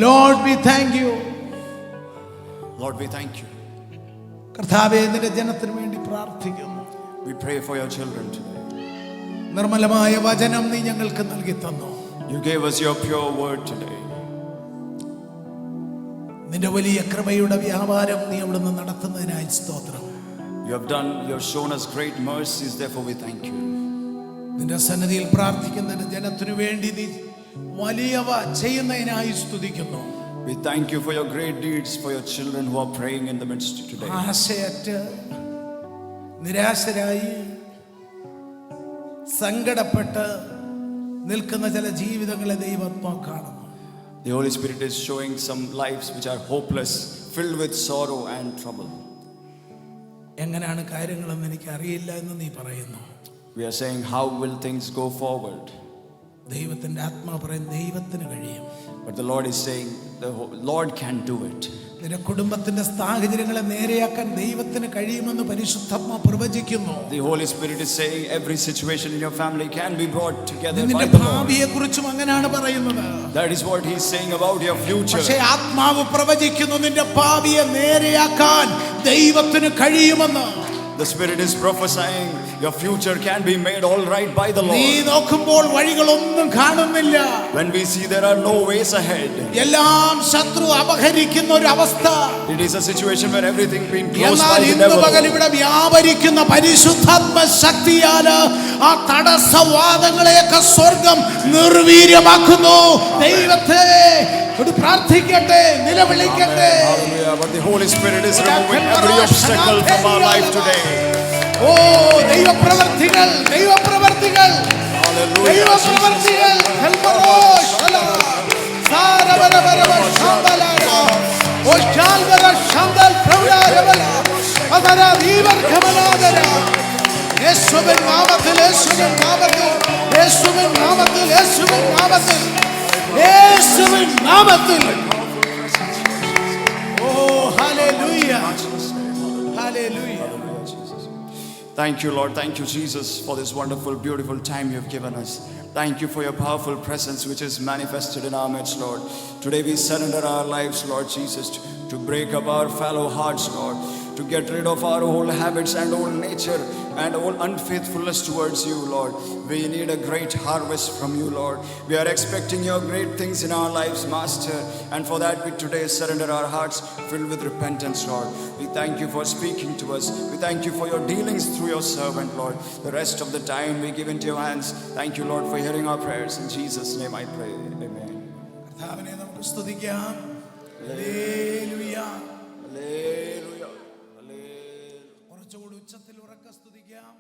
Lord, we thank you. Lord, we thank you. കർത്താവേ നിന്റെ ജനത്തിന് വേണ്ടി പ്രാർത്ഥിക്കുന്നു. We pray for your children today. നിർമ്മലമായ വചനം നീ ഞങ്ങൾക്ക് നൽകി തന്നു. You gave us your pure word today. നിന്റെ വലിയ കൃപയുടെ വ്യാപാരം നീ അവിടുന്ന് നടത്തുന്നതിനായി സ്തോത്രം. You have shown us great mercies, therefore we thank you. നിന്റെ സന്നിധിയിൽ പ്രാർത്ഥിക്കുന്ന ജനത്തിനു വേണ്ടി നീ വലിയവ ചെയ്യുന്നതിനായി സ്തുതിക്കുന്നു. We thank you for your great deeds for your children who are praying in the midst today. ആശയറ്റ് നിരാശരായി സങ്കടപ്പെട്ട് നിൽക്കുന്ന ചില ജീവിതങ്ങളെ ദൈവം കാണുന്നു. The Holy Spirit is showing some lives which are hopeless, filled with sorrow and trouble. എങ്ങനെയാണ് കാര്യങ്ങളെന്ന് എനിക്ക് അറിയില്ല എന്ന് നീ പറയുന്നു. We are saying, how will things go forward? ദൈവത്തിന്റെ ആത്മാവ് പറയും ദൈവത്തിന് കഴിയും. But the Lord is saying, the Lord can do it. നിന്റെ കുടുംബത്തിന്റെ സാഹചര്യങ്ങളെ നേരെയാക്കാൻ ദൈവത്തിന് കഴിയുമെന്ന് പരിശുദ്ധാത്മാവ് പ്രവചിക്കുന്നു. The Holy Spirit is saying every situation in your family can be brought together by നിന്റെ the Lord. ഭാവിയെക്കുറിച്ചും അങ്ങനെയാണ് പറയുന്നത്. That is what he is saying about your future. പക്ഷേ ആത്മാവ് പ്രവചിക്കുന്നു നിന്റെ ഭാവിയെ നേരെയാക്കാൻ ദൈവത്തിന് കഴിയുമെന്ന്. The Spirit is prophesying your future can be made all right by the നീ Lord. നോക്കുമ്പോൾ വഴികളൊന്നും കാണുന്നില്ല. When we see there are no ways ahead, എല്ലാം ശത്രു അപഹരിക്കുന്ന ഒരു അവസ്ഥ. it is a situation where everything being closed by എന്നാൽ the ഇന്ന് പകൽ devil. ഇവിടെ വ്യാപരിക്കുന്ന പരിശുദ്ധാത്മ ശക്തിയാല് ആ തടസ്സവാദങ്ങളെയൊക്കെ സ്വർഗം നിർവീര്യമാക്കുന്നു. ദൈവത്തെ ഒരു പ്രാർത്ഥിക്കട്ടെ, നിലവിളിക്കട്ടെ. Hallelujah. But the Holy Spirit is removing every obstacle from our life today. ഓ ദൈവപ്രവർത്തികൾ, ദൈവപ്രവർത്തികൾ, ദൈവപ്രവർത്തികൾ. യേശുവിൻ നാമത്തിൽ, യേശുവിൻ നാമത്തിൽ, യേശുവിൻ നാമത്തിൽ, യേശുവിൻ നാമത്തിൽ, യേശുവിൻ നാമത്തിൽ. Oh hallelujah, hallelujah. Thank you, Lord. Thank you, Jesus, for this wonderful, beautiful time you have given us. Thank you for your powerful presence which is manifested in our midst, Lord. Today we surrender our lives, Lord Jesus, to break up our fallow hearts, Lord, to get rid of our old habits and old nature and old unfaithfulness towards you, Lord. We need a great harvest from you, Lord. We are expecting your great things in our lives, Master, and for that we today surrender our hearts filled with repentance, Lord. We thank you for speaking to us. We thank you for your dealings through your servant, Lord. The rest of the time we give into your hands. Thank you, Lord, for hearing our prayers. In Jesus' name I pray. Amen. കർത്താവിനെ നമുക്ക് സ്തുതിക്കാം. Hallelujah. Hallelujah. കുറച്ചുകൂടി ഉച്ചത്തിൽ ഉറക്കെ സ്തുതിക്കാം.